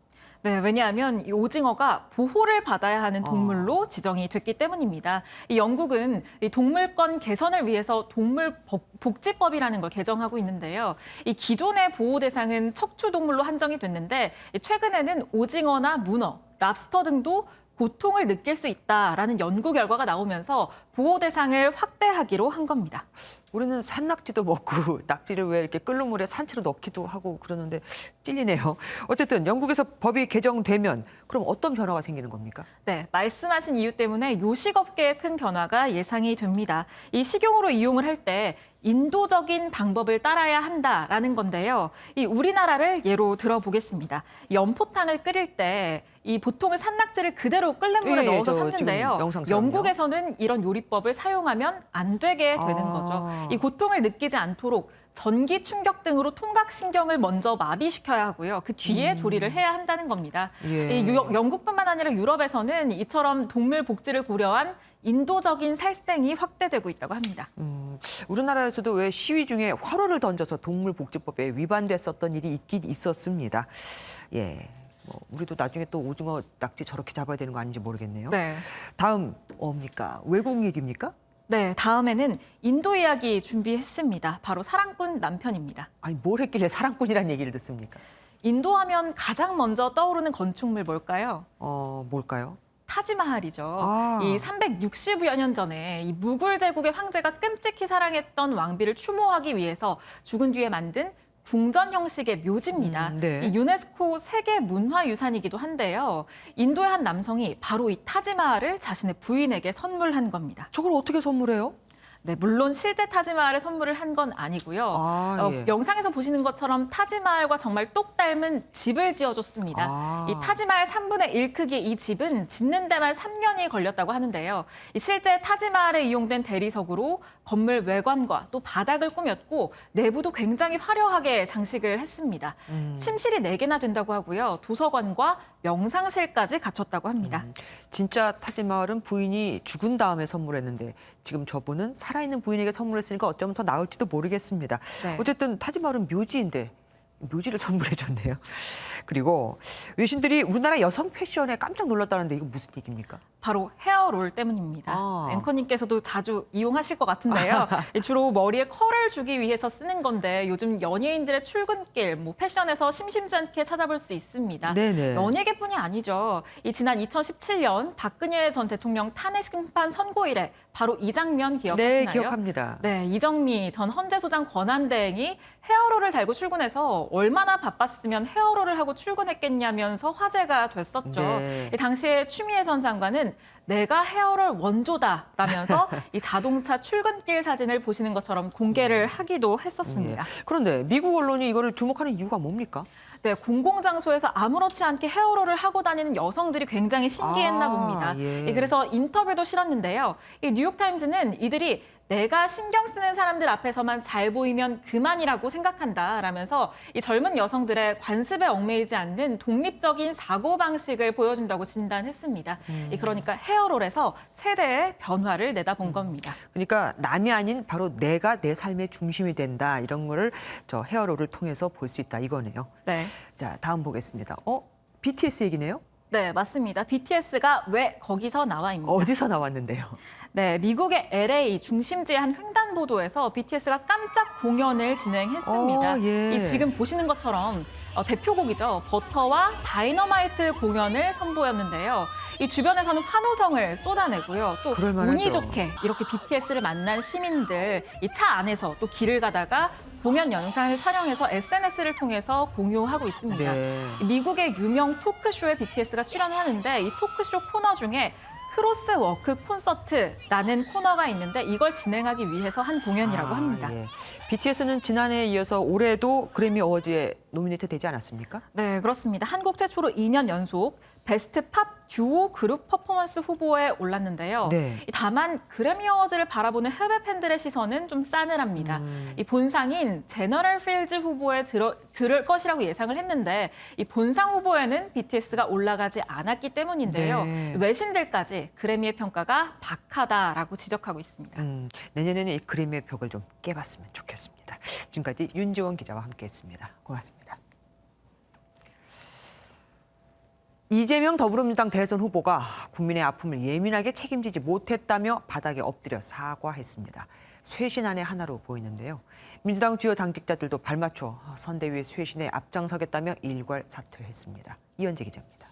네, 왜냐하면 이 오징어가 보호를 받아야 하는 동물로 지정이 됐기 때문입니다. 이 영국은 이 동물권 개선을 위해서 동물복지법이라는 걸 개정하고 있는데요. 이 기존의 보호 대상은 척추동물로 한정이 됐는데 최근에는 오징어나 문어, 랍스터 등도 고통을 느낄 수 있다라는 연구 결과가 나오면서 보호 대상을 확대하기로 한 겁니다. 우리는 산낙지도 먹고 낙지를 왜 이렇게 끓는 물에 산채로 넣기도 하고 그러는데 찔리네요. 어쨌든 영국에서 법이 개정되면 그럼 어떤 변화가 생기는 겁니까? 네, 말씀하신 이유 때문에 요식업계에 큰 변화가 예상이 됩니다. 이 식용으로 이용을 할 때 인도적인 방법을 따라야 한다라는 건데요. 이 우리나라를 예로 들어보겠습니다. 연포탕을 끓일 때 이 보통은 산낙지를 그대로 끓는 물에 넣어서 삶는데요. 영국에서는 이런 요리법을 사용하면 안 되게 되는 거죠. 이 고통을 느끼지 않도록 전기 충격 등으로 통각신경을 먼저 마비시켜야 하고요. 그 뒤에 조리를 해야 한다는 겁니다. 예. 영국뿐만 아니라 유럽에서는 이처럼 동물 복지를 고려한 인도적인 살생이 확대되고 있다고 합니다. 우리나라에서도 왜 시위 중에 화로를 던져서 동물복지법에 위반됐었던 일이 있긴 있었습니다. 예. 우리도 나중에 또 오징어, 낙지 저렇게 잡아야 되는 거 아닌지 모르겠네요. 네. 다음 뭡니까? 외국 얘기입니까? 네, 다음에는 인도 이야기 준비했습니다. 바로 사랑꾼 남편입니다. 아니, 뭘 했길래 사랑꾼이라는 얘기를 듣습니까? 인도하면 가장 먼저 떠오르는 건축물 뭘까요? 뭘까요? 타지마할이죠. 이 360여 년 전에 이 무굴 제국의 황제가 끔찍히 사랑했던 왕비를 추모하기 위해서 죽은 뒤에 만든 궁전 형식의 묘지입니다. 네. 이 유네스코 세계 문화유산이기도 한데요. 인도의 한 남성이 바로 이 타지마할을 자신의 부인에게 선물한 겁니다. 저걸 어떻게 선물해요? 네, 물론 실제 타지마할에 선물을 한 건 아니고요. 예. 영상에서 보시는 것처럼 타지마할과 정말 똑 닮은 집을 지어줬습니다. 이 타지마할 3분의 1 크기의 이 집은 짓는 데만 3년이 걸렸다고 하는데요. 이 실제 타지마할에 이용된 대리석으로 건물 외관과 또 바닥을 꾸몄고 내부도 굉장히 화려하게 장식을 했습니다. 침실이 4개나 된다고 하고요. 도서관과 명상실까지 갖췄다고 합니다. 진짜 타지마할은 부인이 죽은 다음에 선물했는데 지금 저분은 살아있는 부인에게 선물했으니까 어쩌면 더 나을지도 모르겠습니다. 네. 어쨌든 타지마할은 묘지인데 묘지를 선물해줬네요. 그리고 외신들이 우리나라 여성 패션에 깜짝 놀랐다는데 이거 무슨 얘기입니까? 바로 헤어롤 때문입니다. 앵커님께서도 자주 이용하실 것 같은데요. 주로 머리에 컬을 주기 위해서 쓰는 건데 요즘 연예인들의 출근길, 패션에서 심심치 않게 찾아볼 수 있습니다. 네네. 연예계뿐이 아니죠. 지난 2017년 박근혜 전 대통령 탄핵 심판 선고일에 바로 이 장면 기억하시나요? 네, 기억합니다. 네, 이정미 전 헌재소장 권한대행이 헤어롤을 달고 출근해서 얼마나 바빴으면 헤어롤을 하고 출근했겠냐면서 화제가 됐었죠. 네. 당시에 추미애 전 장관은 내가 헤어롤 원조다라면서 이 자동차 출근길 사진을 보시는 것처럼 공개를 하기도 했었습니다. 그런데 미국 언론이 이거를 주목하는 이유가 뭡니까? 네, 공공장소에서 아무렇지 않게 헤어롤을 하고 다니는 여성들이 굉장히 신기했나 봅니다. 그래서 인터뷰도 실었는데요. 이 뉴욕타임즈는 이들이 내가 신경 쓰는 사람들 앞에서만 잘 보이면 그만이라고 생각한다라면서 이 젊은 여성들의 관습에 얽매이지 않는 독립적인 사고방식을 보여준다고 진단했습니다. 그러니까 헤어롤에서 세대의 변화를 내다본 겁니다. 그러니까 남이 아닌 바로 내가 내 삶의 중심이 된다. 이런 거를 저 헤어롤을 통해서 볼 수 있다 이거네요. 네. 자, 다음 보겠습니다. BTS 얘기네요? 네, 맞습니다. BTS가 왜 거기서 나와입니다. 어디서 나왔는데요? 네, 미국의 LA 중심지의 한 횡단보도에서 BTS가 깜짝 공연을 진행했습니다. 예. 지금 보시는 것처럼 대표곡이죠. 버터와 다이너마이트 공연을 선보였는데요. 이 주변에서는 환호성을 쏟아내고요. 또 운이 좋게 이렇게 BTS를 만난 시민들 이 차 안에서 또 길을 가다가 공연 영상을 촬영해서 SNS를 통해서 공유하고 있습니다. 네. 미국의 유명 토크쇼에 BTS가 출연하는데 이 토크쇼 코너 중에 크로스워크 콘서트라는 코너가 있는데 이걸 진행하기 위해서 한 공연이라고 합니다. 예. BTS는 지난해에 이어서 올해도 그래미 어워즈에 노미네이트 되지 않았습니까? 네, 그렇습니다. 한국 최초로 2년 연속 베스트 팝 듀오 그룹 퍼포먼스 후보에 올랐는데요. 네. 다만 그래미 어워즈를 바라보는 해외 팬들의 시선은 좀 싸늘합니다. 이 본상인 제너럴 필즈 후보에 들을 것이라고 예상을 했는데 이 본상 후보에는 BTS가 올라가지 않았기 때문인데요. 네. 외신들까지 그래미의 평가가 박하다라고 지적하고 있습니다. 내년에는 이 그래미의 벽을 좀 깨봤으면 좋겠습니다. 지금까지 윤지원 기자와 함께했습니다. 고맙습니다. 이재명 더불어민주당 대선 후보가 국민의 아픔을 예민하게 책임지지 못했다며 바닥에 엎드려 사과했습니다. 쇄신안의 하나로 보이는데요. 민주당 주요 당직자들도 발맞춰 선대위 쇄신에 앞장서겠다며 일괄 사퇴했습니다. 이현재 기자입니다.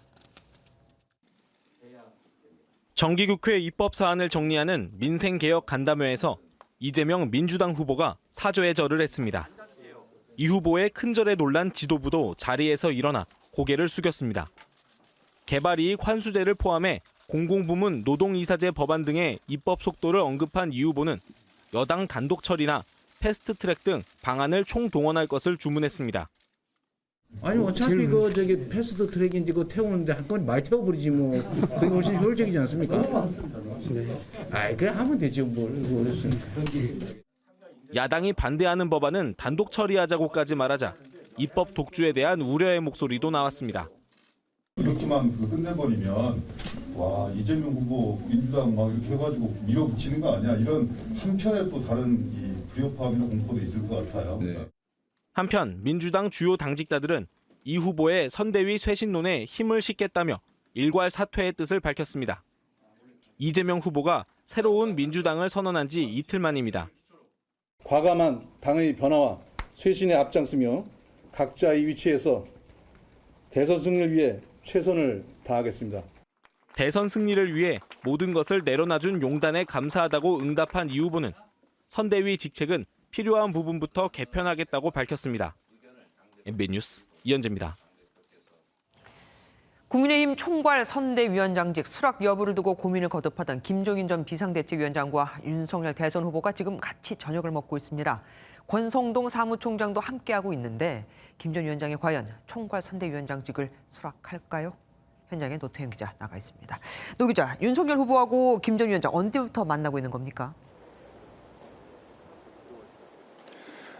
정기국회 입법 사안을 정리하는 민생개혁 간담회에서 이재명 민주당 후보가 사죄의 절을 했습니다. 이 후보의 큰절에 놀란 지도부도 자리에서 일어나 고개를 숙였습니다. 개발이익 환수제를 포함해 공공부문 노동이사제 법안 등의 입법 속도를 언급한 이 후보는 여당 단독 처리나 패스트트랙 등 방안을 총동원할 것을 주문했습니다. 아니 어차피 저기 패스트트랙인지 태우는데 한꺼번에 많이 태워버리지 뭐 그게 훨씬 효율적이지 않습니까? 네. 그냥 하면 되죠 뭘 어렵습니까? 야당이 반대하는 법안은 단독 처리하자고까지 말하자 입법 독주에 대한 우려의 목소리도 나왔습니다. 이렇게만 끝내버리면 와 이재명 후보 민주당 막 이렇게 해가지고 밀어붙이는 거 아니야 이런 한편에 또 다른 이 불협화음이나 공포도 있을 것 같아요. 네. 한편 민주당 주요 당직자들은 이 후보의 선대위 쇄신론에 힘을 싣겠다며 일괄 사퇴의 뜻을 밝혔습니다. 이재명 후보가 새로운 민주당을 선언한 지 이틀 만입니다. 과감한 당의 변화와 쇄신에 앞장서며 각자의 위치에서 대선 승리를 위해 최선을 다하겠습니다. 대선 승리를 위해 모든 것을 내려놔준 용단에 감사하다고 응답한 이 후보는 선대위 직책은 필요한 부분부터 개편하겠다고 밝혔습니다. MBN 뉴스 이현재입니다. 국민의힘 총괄 선대위원장직 수락 여부를 두고 고민을 거듭하던 김종인 전 비상대책위원장과 윤석열 대선 후보가 지금 같이 저녁을 먹고 있습니다. 권성동 사무총장도 함께하고 있는데 김 전 위원장이 과연 총괄 선대위원장직을 수락할까요? 현장에 노태영 기자 나가 있습니다. 노 기자, 윤석열 후보하고 김 전 위원장 언제부터 만나고 있는 겁니까?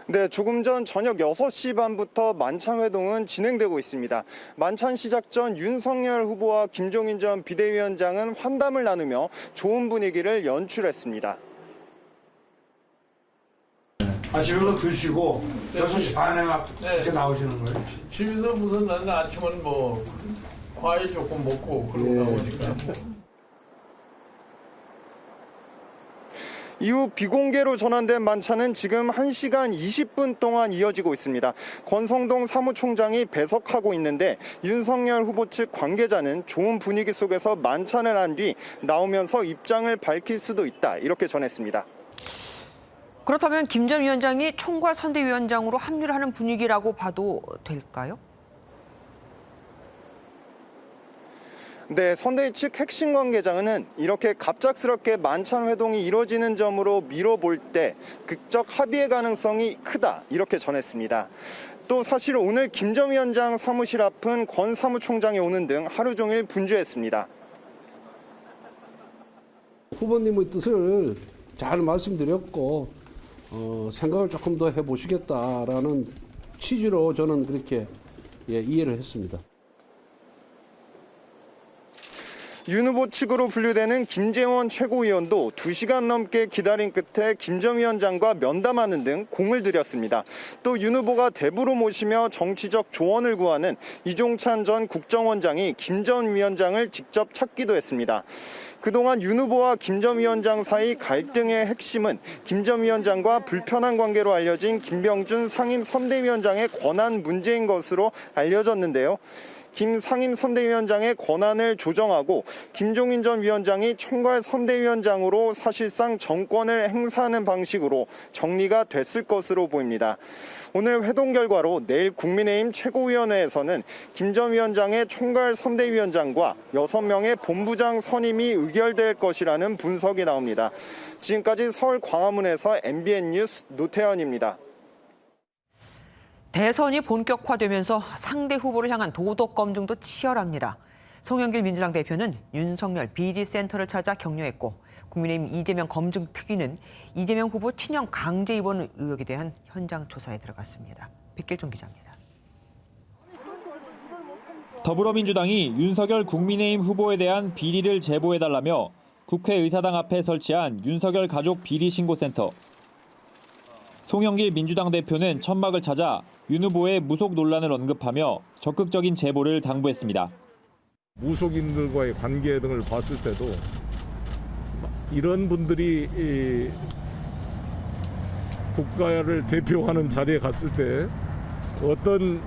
네, 조금 전 저녁 6시 반부터 만찬 회동은 진행되고 있습니다. 만찬 시작 전 윤석열 후보와 김종인 전 비대위원장은 환담을 나누며 좋은 분위기를 연출했습니다. 아침으로 드시고 6시 반에 막 이렇게 나오시는 거예요? 집에서 무슨 나는 아침은 뭐 과일 조금 먹고 그러고 나오니까. 이후 비공개로 전환된 만찬은 지금 1시간 20분 동안 이어지고 있습니다. 권성동 사무총장이 배석하고 있는데 윤석열 후보 측 관계자는 좋은 분위기 속에서 만찬을 한 뒤 나오면서 입장을 밝힐 수도 있다, 이렇게 전했습니다. 그렇다면 김 전 위원장이 총괄 선대위원장으로 합류를 하는 분위기라고 봐도 될까요? 네, 선대위 측 핵심 관계자는 이렇게 갑작스럽게 만찬 회동이 이뤄지는 점으로 미뤄볼 때 극적 합의의 가능성이 크다, 이렇게 전했습니다. 또 사실 오늘 김 전 위원장 사무실 앞은 권 사무총장이 오는 등 하루 종일 분주했습니다. 후보님의 뜻을 잘 말씀드렸고 생각을 조금 더 해보시겠다라는 취지로 저는 그렇게 이해를 했습니다. 윤 후보 측으로 분류되는 김재원 최고위원도 2시간 넘게 기다린 끝에 김 전 위원장과 면담하는 등 공을 들였습니다. 또 윤 후보가 대부로 모시며 정치적 조언을 구하는 이종찬 전 국정원장이 김 전 위원장을 직접 찾기도 했습니다. 그동안 윤 후보와 김 전 위원장 사이 갈등의 핵심은 김 전 위원장과 불편한 관계로 알려진 김병준 상임 선대위원장의 권한 문제인 것으로 알려졌는데요. 김 상임 선대위원장의 권한을 조정하고 김종인 전 위원장이 총괄 선대위원장으로 사실상 정권을 행사하는 방식으로 정리가 됐을 것으로 보입니다. 오늘 회동 결과로 내일 국민의힘 최고위원회에서는 김 전 위원장의 총괄 선대위원장과 6명의 본부장 선임이 의결될 것이라는 분석이 나옵니다. 지금까지 서울 광화문에서 MBN 뉴스 노태현입니다. 대선이 본격화되면서 상대 후보를 향한 도덕 검증도 치열합니다. 송영길 민주당 대표는 윤석열 비리센터를 찾아 격려했고 국민의힘 이재명 검증특위는 이재명 후보 친형 강제 입원 의혹에 대한 현장 조사에 들어갔습니다. 백길종 기자입니다. 더불어민주당이 윤석열 국민의힘 후보에 대한 비리를 제보해달라며 국회의사당 앞에 설치한 윤석열 가족 비리신고센터. 송영길 민주당 대표는 천막을 찾아 윤 후보의 무속 논란을 언급하며 적극적인 제보를 당부했습니다. 무속인들과의 관계 등을 봤을 때도 이런 분들이 국가를 대표하는 자리에 갔을 때 어떤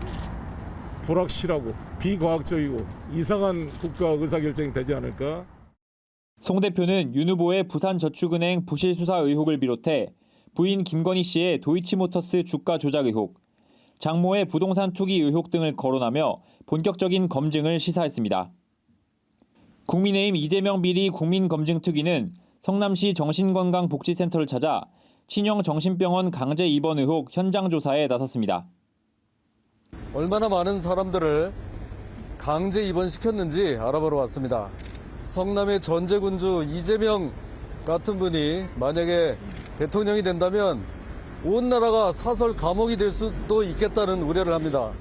불확실하고 비과학적이고 이상한 국가 의사결정이 되지 않을까. 송 대표는 윤 후보의 부산저축은행 부실 수사 의혹을 비롯해 부인 김건희 씨의 도이치모터스 주가 조작 의혹, 장모의 부동산 투기 의혹 등을 거론하며 본격적인 검증을 시사했습니다. 국민의힘 이재명 비리 국민검증특위는 성남시 정신건강복지센터를 찾아 친형 정신병원 강제 입원 의혹 현장 조사에 나섰습니다. 얼마나 많은 사람들을 강제 입원시켰는지 알아보러 왔습니다. 성남의 전제군주 이재명 같은 분이 만약에 대통령이 된다면 온 나라가 사설 감옥이 될 수도 있겠다는 우려를 합니다.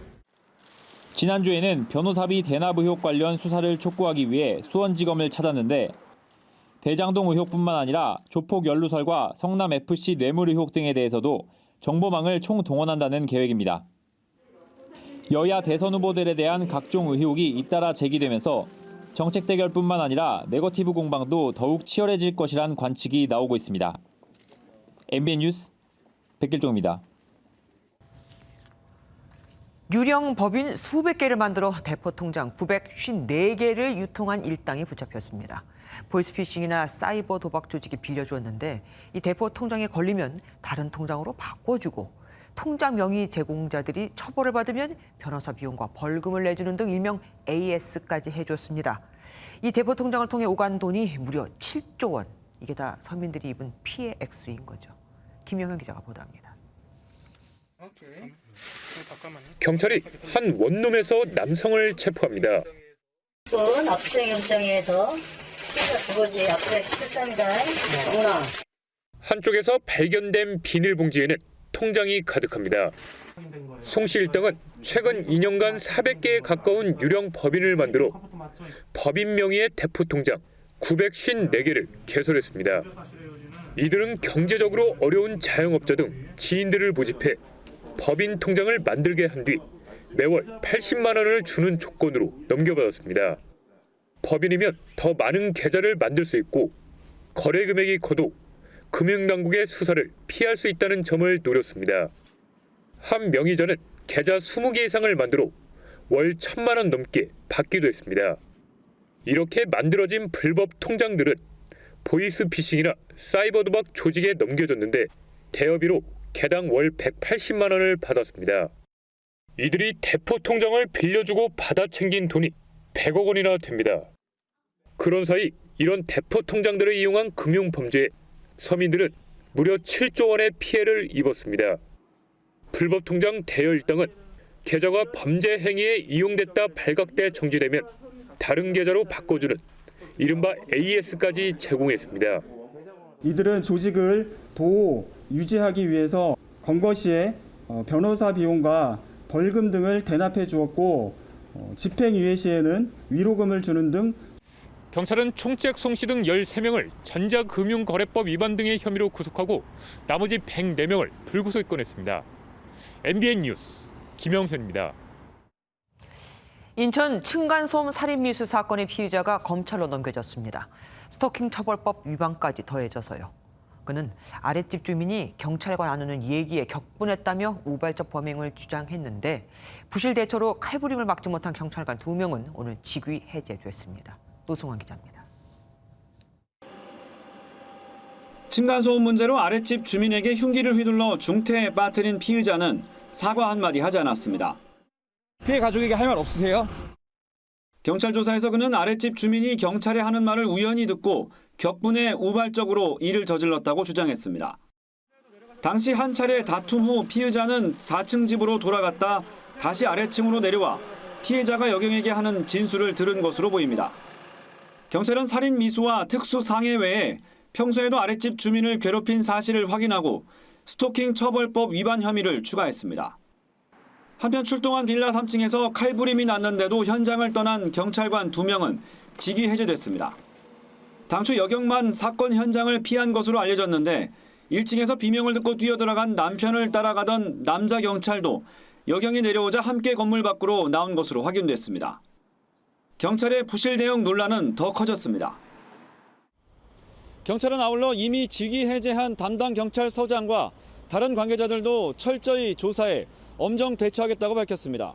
지난주에는 변호사비 대납 의혹 관련 수사를 촉구하기 위해 수원지검을 찾았는데 대장동 의혹뿐만 아니라 조폭 연루설과 성남FC 뇌물 의혹 등에 대해서도 정보망을 총동원한다는 계획입니다. 여야 대선 후보들에 대한 각종 의혹이 잇따라 제기되면서 정책 대결뿐만 아니라 네거티브 공방도 더욱 치열해질 것이란 관측이 나오고 있습니다. MBN 뉴스 백길종입니다. 유령 법인 수백 개를 만들어 대포 통장 954개를 유통한 일당이 붙잡혔습니다. 보이스피싱이나 사이버 도박 조직이 빌려주었는데 이 대포 통장에 걸리면 다른 통장으로 바꿔주고 통장 명의 제공자들이 처벌을 받으면 변호사 비용과 벌금을 내주는 등 일명 AS까지 해줬습니다. 이 대포 통장을 통해 오간 돈이 무려 7조 원. 이게 다 서민들이 입은 피해 액수인 거죠. 김영현 기자가 보도합니다. 경찰이 한 원룸에서 남성을 체포합니다. 또 납부증 영장에서 그거지 앞에 출산이다. 어머나. 한쪽에서 발견된 비닐봉지에는 통장이 가득합니다. 송 씨 일당은 최근 2년간 400개에 가까운 유령 법인을 만들어 법인 명의의 대포 통장 954개를 개설했습니다. 이들은 경제적으로 어려운 자영업자 등 지인들을 모집해 법인 통장을 만들게 한 뒤 매월 80만 원을 주는 조건으로 넘겨받았습니다. 법인이면 더 많은 계좌를 만들 수 있고 거래 금액이 커도 금융당국의 수사를 피할 수 있다는 점을 노렸습니다. 한 명의자는 계좌 20개 이상을 만들어 월 1,000만 원 넘게 받기도 했습니다. 이렇게 만들어진 불법 통장들은 보이스피싱이나 사이버 도박 조직에 넘겨졌는데 대여비로 개당 월 180만 원을 받았습니다. 이들이 대포 통장을 빌려주고 받아 챙긴 돈이 100억 원이나 됩니다. 그런 사이 이런 대포 통장들을 이용한 금융 범죄에 서민들은 무려 7조 원의 피해를 입었습니다. 불법 통장 대여 일당은 계좌가 범죄 행위에 이용됐다 발각돼 정지되면 다른 계좌로 바꿔주는 이른바 AS까지 제공했습니다. 이들은 조직을 도 유지하기 위해서 검거 시에 변호사 비용과 벌금 등을 대납해 주었고 집행유예 시에는 위로금을 주는 등 경찰은 총책 송 씨 등 13명을 전자금융거래법 위반 등의 혐의로 구속하고 나머지 104명을 불구속 입건했습니다. MBN 뉴스 김영현입니다. 인천 층간소음 살인미수 사건의 피의자가 검찰로 넘겨졌습니다. 스토킹 처벌법 위반까지 더해져서요. 그는 아랫집 주민이 경찰과 나누는 얘기에 격분했다며 우발적 범행을 주장했는데 부실 대처로 칼부림을 막지 못한 경찰관 2명은 오늘 직위 해제됐습니다. 노승환 기자입니다. 층간소음 문제로 아랫집 주민에게 흉기를 휘둘러 중태에 빠뜨린 피의자는 사과 한마디 하지 않았습니다. 피해 가족에게 할 말 없으세요? 경찰 조사에서 그는 아랫집 주민이 경찰에 하는 말을 우연히 듣고 격분해 우발적으로 일을 저질렀다고 주장했습니다. 당시 한 차례 다툼 후 피의자는 4층 집으로 돌아갔다 다시 아래층으로 내려와 피해자가 여경에게 하는 진술을 들은 것으로 보입니다. 경찰은 살인 미수와 특수 상해 외에 평소에도 아랫집 주민을 괴롭힌 사실을 확인하고 스토킹 처벌법 위반 혐의를 추가했습니다. 한편 출동한 빌라 3층에서 칼부림이 났는데도 현장을 떠난 경찰관 2명은 직위 해제됐습니다. 당초 여경만 사건 현장을 피한 것으로 알려졌는데 1층에서 비명을 듣고 뛰어들어간 남편을 따라가던 남자 경찰도 여경이 내려오자 함께 건물 밖으로 나온 것으로 확인됐습니다. 경찰의 부실 대응 논란은 더 커졌습니다. 경찰은 아울러 이미 직위 해제한 담당 경찰서장과 다른 관계자들도 철저히 조사해 엄정 대처하겠다고 밝혔습니다.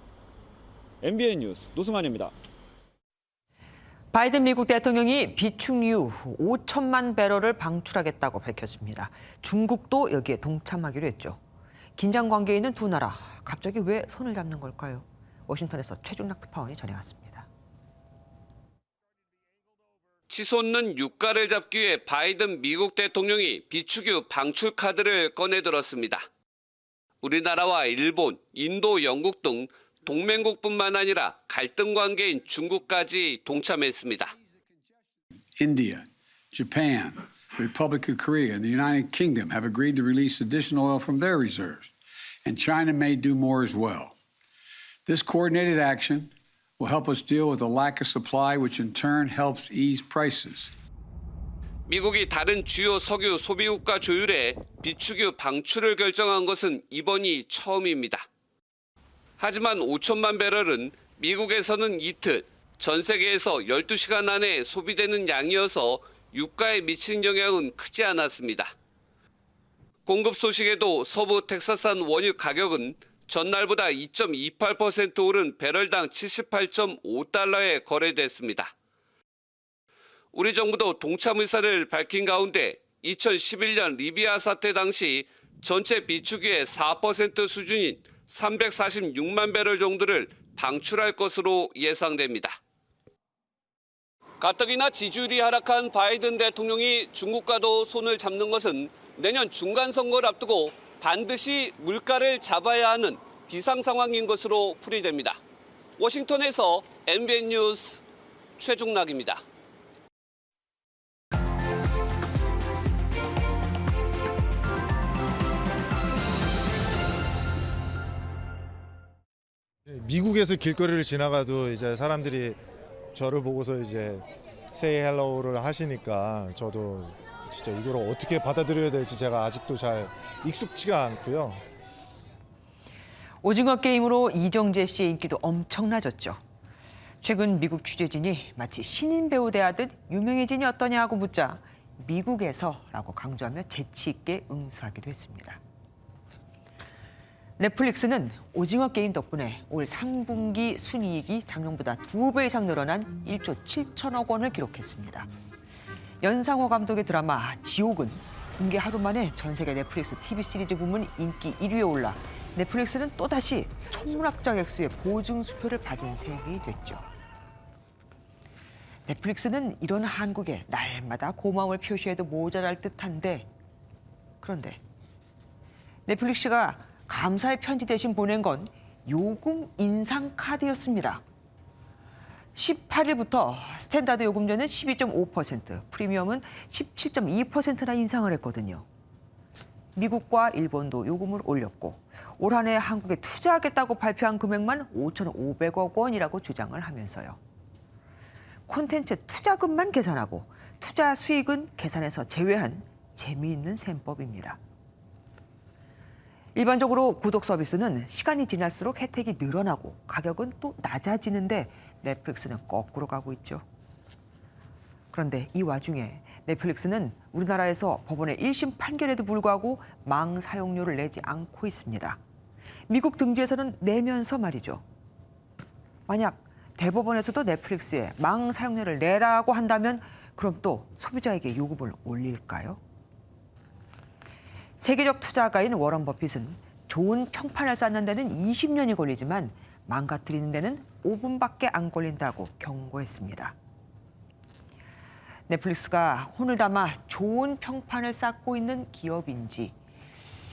MBN 뉴스 노승환입니다. 바이든 미국 대통령이 비축유 5천만 배럴을 방출하겠다고 밝혔습니다. 중국도 여기에 동참하기로 했죠. 긴장 관계에 있는 두 나라, 갑자기 왜 손을 잡는 걸까요? 워싱턴에서 최중락 특파원이 전해왔습니다. 치솟는 유가를 잡기 위해 바이든 미국 대통령이 비축유 방출 카드를 꺼내들었습니다. 우리나라와 일본, 인도, 영국 등 동맹국뿐만 아니라 갈등 관계인 중국까지 동참했습니다. India, Japan, Republic of Korea, and the United Kingdom have agreed to release additional oil from their reserves, and China may do more as well. This coordinated action will help us deal with the lack of supply, which in turn helps ease prices. 미국이 다른 주요 석유 소비국과 조율해 비축유 방출을 결정한 것은 이번이 처음입니다. 하지만 5천만 배럴은 미국에서는 이틀, 전 세계에서 12시간 안에 소비되는 양이어서 유가에 미친 영향은 크지 않았습니다. 공급 소식에도 서부 텍사스산 원유 가격은 전날보다 2.28% 오른 배럴당 78.5달러에 거래됐습니다. 우리 정부도 동참 의사를 밝힌 가운데 2011년 리비아 사태 당시 전체 비축유의 4% 수준인 346만 배럴 정도를 방출할 것으로 예상됩니다. 가뜩이나 지지율이 하락한 바이든 대통령이 중국과도 손을 잡는 것은 내년 중간 선거를 앞두고 반드시 물가를 잡아야 하는 비상 상황인 것으로 풀이됩니다. 워싱턴에서 MBN 뉴스 최중락입니다. 미국에서 길거리를 지나가도 이제 사람들이 저를 보고서 이제 say hello를 하시니까 저도 진짜 이걸 어떻게 받아들여야 될지 제가 아직도 잘 익숙지가 않고요. 오징어 게임으로 이정재 씨의 인기도 엄청나졌죠. 최근 미국 취재진이 마치 신인 배우 대하듯 유명해지니 어떠냐고 묻자 미국에서라고 강조하며 재치 있게 응수하기도 했습니다. 넷플릭스는 오징어 게임 덕분에 올 3분기 순이익이 작년보다 2배 이상 늘어난 1조 7천억 원을 기록했습니다. 연상호 감독의 드라마 지옥은 공개 하루 만에 전 세계 넷플릭스 TV 시리즈 부문 인기 1위에 올라 넷플릭스는 또다시 천문학적 액수의 보증수표를 받은 셈이 됐죠. 넷플릭스는 이런 한국에 날마다 고마움을 표시해도 모자랄 듯한데 그런데 넷플릭스가 감사의 편지 대신 보낸 건 요금 인상 카드였습니다. 18일부터 스탠다드 요금제는 12.5%, 프리미엄은 17.2%나 인상을 했거든요. 미국과 일본도 요금을 올렸고 올 한 해 한국에 투자하겠다고 발표한 금액만 5,500억 원이라고 주장을 하면서요. 콘텐츠 투자금만 계산하고 투자 수익은 계산에서 제외한 재미있는 셈법입니다. 일반적으로 구독 서비스는 시간이 지날수록 혜택이 늘어나고 가격은 또 낮아지는데 넷플릭스는 거꾸로 가고 있죠. 그런데 이 와중에 넷플릭스는 우리나라에서 법원의 1심 판결에도 불구하고 망 사용료를 내지 않고 있습니다. 미국 등지에서는 내면서 말이죠. 만약 대법원에서도 넷플릭스에 망 사용료를 내라고 한다면 그럼 또 소비자에게 요금을 올릴까요? 세계적 투자가인 워런 버핏은 좋은 평판을 쌓는 데는 20년이 걸리지만 망가뜨리는 데는 5분밖에 안 걸린다고 경고했습니다. 넷플릭스가 혼을 담아 좋은 평판을 쌓고 있는 기업인지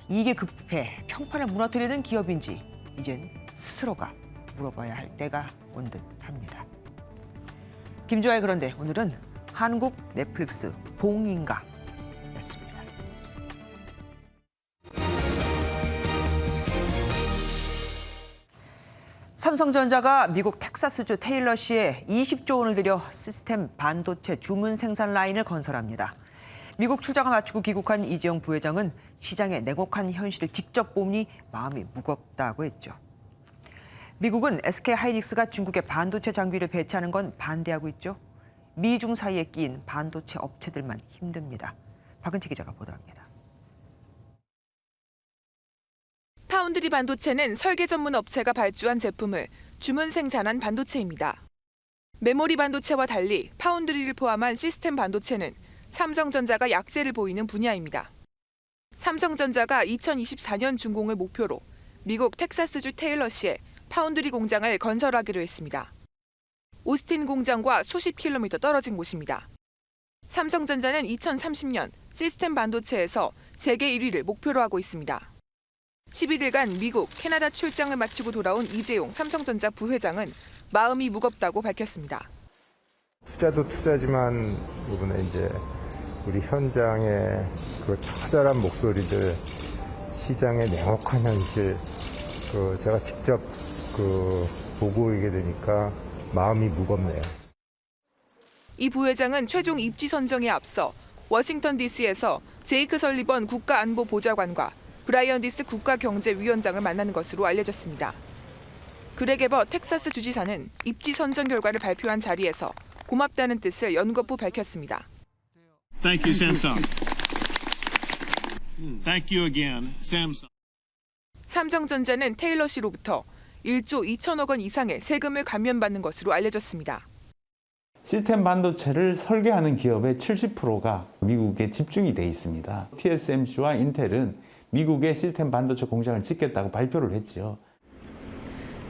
이익에 급급해 평판을 무너뜨리는 기업인지 이젠 스스로가 물어봐야 할 때가 온 듯합니다. 김주아의 그런데 오늘은 한국 넷플릭스 봉인가 였습니다. 삼성전자가 미국 텍사스주 테일러시에 20조 원을 들여 시스템 반도체 주문 생산 라인을 건설합니다. 미국 출장을 마치고 귀국한 이재용 부회장은 시장의 냉혹한 현실을 직접 보니 마음이 무겁다고 했죠. 미국은 SK 하이닉스가 중국에 반도체 장비를 배치하는 건 반대하고 있죠. 미중 사이에 끼인 반도체 업체들만 힘듭니다. 박은채 기자가 보도합니다. 파운드리 반도체는 설계 전문 업체가 발주한 제품을 주문 생산한 반도체입니다. 메모리 반도체와 달리 파운드리를 포함한 시스템 반도체는 삼성전자가 약세를 보이는 분야입니다. 삼성전자가 2024년 준공을 목표로 미국 텍사스주 테일러시에 파운드리 공장을 건설하기로 했습니다. 오스틴 공장과 수십 킬로미터 떨어진 곳입니다. 삼성전자는 2030년 시스템 반도체에서 세계 1위를 목표로 하고 있습니다. 11일간 미국, 캐나다 출장을 마치고 돌아온 이재용 삼성전자 부회장은 마음이 무겁다고 밝혔습니다. 투자도 투자지만 이번에 이제 우리 현장의 그 처절한 목소리들, 시장의 냉혹한 현실, 제가 직접 보고 있게 되니까 마음이 무겁네요. 이 부회장은 최종 입지 선정에 앞서 워싱턴 DC에서 제이크 설리번 국가안보보좌관과 브라이언 디스 국가경제위원장을 만나는 것으로 알려졌습니다. 그렉 에버 텍사스 주지사는 입지 선정 결과를 발표한 자리에서 고맙다는 뜻을 연거푸 밝혔습니다. Thank you, Samsung. Thank you again, Samsung. 삼성전자는 테일러시로부터 1조 2천억 원 이상의 세금을 감면받는 것으로 알려졌습니다. 시스템 반도체를 설계하는 기업의 70%가 미국에 집중이 돼 있습니다. TSMC와 인텔은 미국의 시스템 반도체 공장을 짓겠다고 발표를 했죠.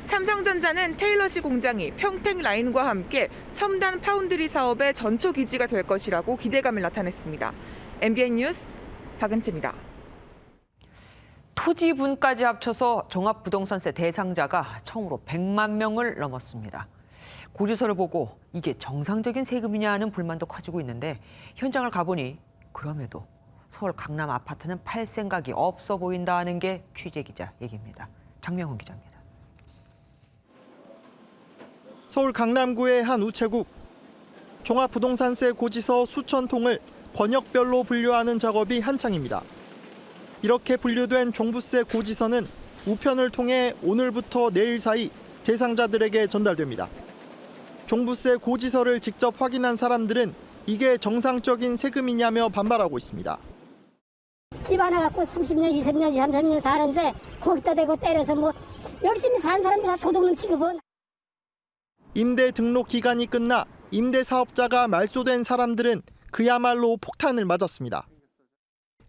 삼성전자는 테일러시 공장이 평택 라인과 함께 첨단 파운드리 사업의 전초 기지가 될 것이라고 기대감을 나타냈습니다. MBN 뉴스 박은채입니다. 토지분까지 합쳐서 종합부동산세 대상자가 처음으로 100만 명을 넘었습니다. 고지서를 보고 이게 정상적인 세금이냐 하는 불만도 커지고 있는데 현장을 가보니 그럼에도 서울 강남 아파트는 팔 생각이 없어 보인다는 게 취재 기자 얘기입니다. 장명훈 기자입니다. 서울 강남구의 한 우체국. 종합부동산세 고지서 수천 통을 권역별로 분류하는 작업이 한창입니다. 이렇게 분류된 종부세 고지서는 우편을 통해 오늘부터 내일 사이 대상자들에게 전달됩니다. 종부세 고지서를 직접 확인한 사람들은 이게 정상적인 세금이냐며 반발하고 있습니다. 집 하나 갖고 30년, 20년, 30년 사는데 거기다 대고 때려서 뭐 열심히 사는 사람들 다 도둑놈 취급은. 임대 등록 기간이 끝나 임대 사업자가 말소된 사람들은 그야말로 폭탄을 맞았습니다.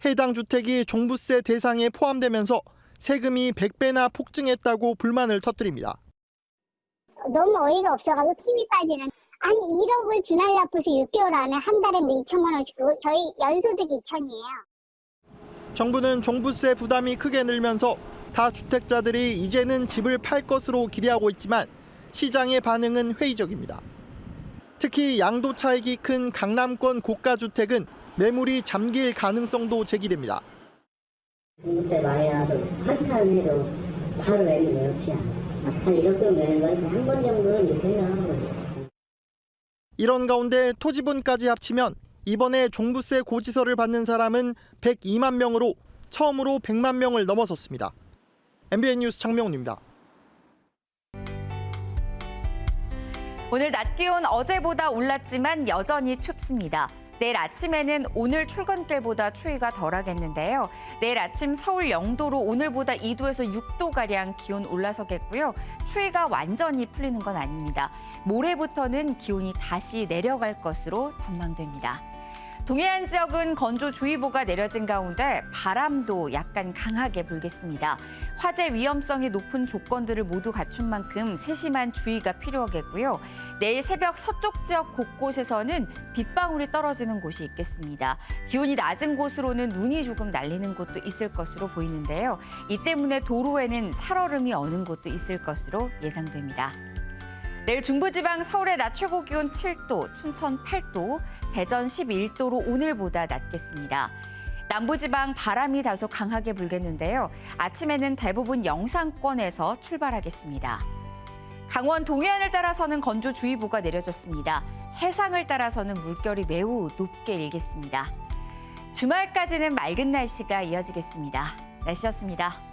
해당 주택이 종부세 대상에 포함되면서 세금이 100배나 폭증했다고 불만을 터뜨립니다. 너무 어이가 없어가지고 힘이 빠지는. 한 1억을 주날 납부해서 6개월 안에 한 달에 뭐 2천만 원씩, 저희 연소득이 2천이에요. 정부는 종부세 부담이 크게 늘면서 다주택자들이 이제는 집을 팔 것으로 기대하고 있지만 시장의 반응은 회의적입니다. 특히 양도 차익이 큰 강남권 고가 주택은 매물이 잠길 가능성도 제기됩니다. 종부세 많이 나도 한탄 해도 바로 내는 게 없지 않아. 한 1억 정도 내는 거니까 한 번 정도는 이렇게 생각하는 거죠. 이런 가운데 토지분까지 합치면 이번에 종부세 고지서를 받는 사람은 102만 명으로 처음으로 100만 명을 넘어섰습니다. MBN 뉴스 장명훈입니다. 오늘 낮 기온 어제보다 올랐지만 여전히 춥습니다. 내일 아침에는 오늘 출근길보다 추위가 덜하겠는데요. 내일 아침 서울 0도로 오늘보다 2도에서 6도가량 기온 올라서겠고요. 추위가 완전히 풀리는 건 아닙니다. 모레부터는 기온이 다시 내려갈 것으로 전망됩니다. 동해안 지역은 건조주의보가 내려진 가운데 바람도 약간 강하게 불겠습니다. 화재 위험성이 높은 조건들을 모두 갖춘 만큼 세심한 주의가 필요하겠고요. 내일 새벽 서쪽 지역 곳곳에서는 빗방울이 떨어지는 곳이 있겠습니다. 기온이 낮은 곳으로는 눈이 조금 날리는 곳도 있을 것으로 보이는데요. 이 때문에 도로에는 살얼음이 어는 곳도 있을 것으로 예상됩니다. 내일 중부지방 서울의 낮 최고 기온 7도, 춘천 8도, 대전 11도로 오늘보다 낮겠습니다. 남부지방 바람이 다소 강하게 불겠는데요. 아침에는 대부분 영상권에서 출발하겠습니다. 강원 동해안을 따라서는 건조주의보가 내려졌습니다. 해상을 따라서는 물결이 매우 높게 일겠습니다. 주말까지는 맑은 날씨가 이어지겠습니다. 날씨였습니다.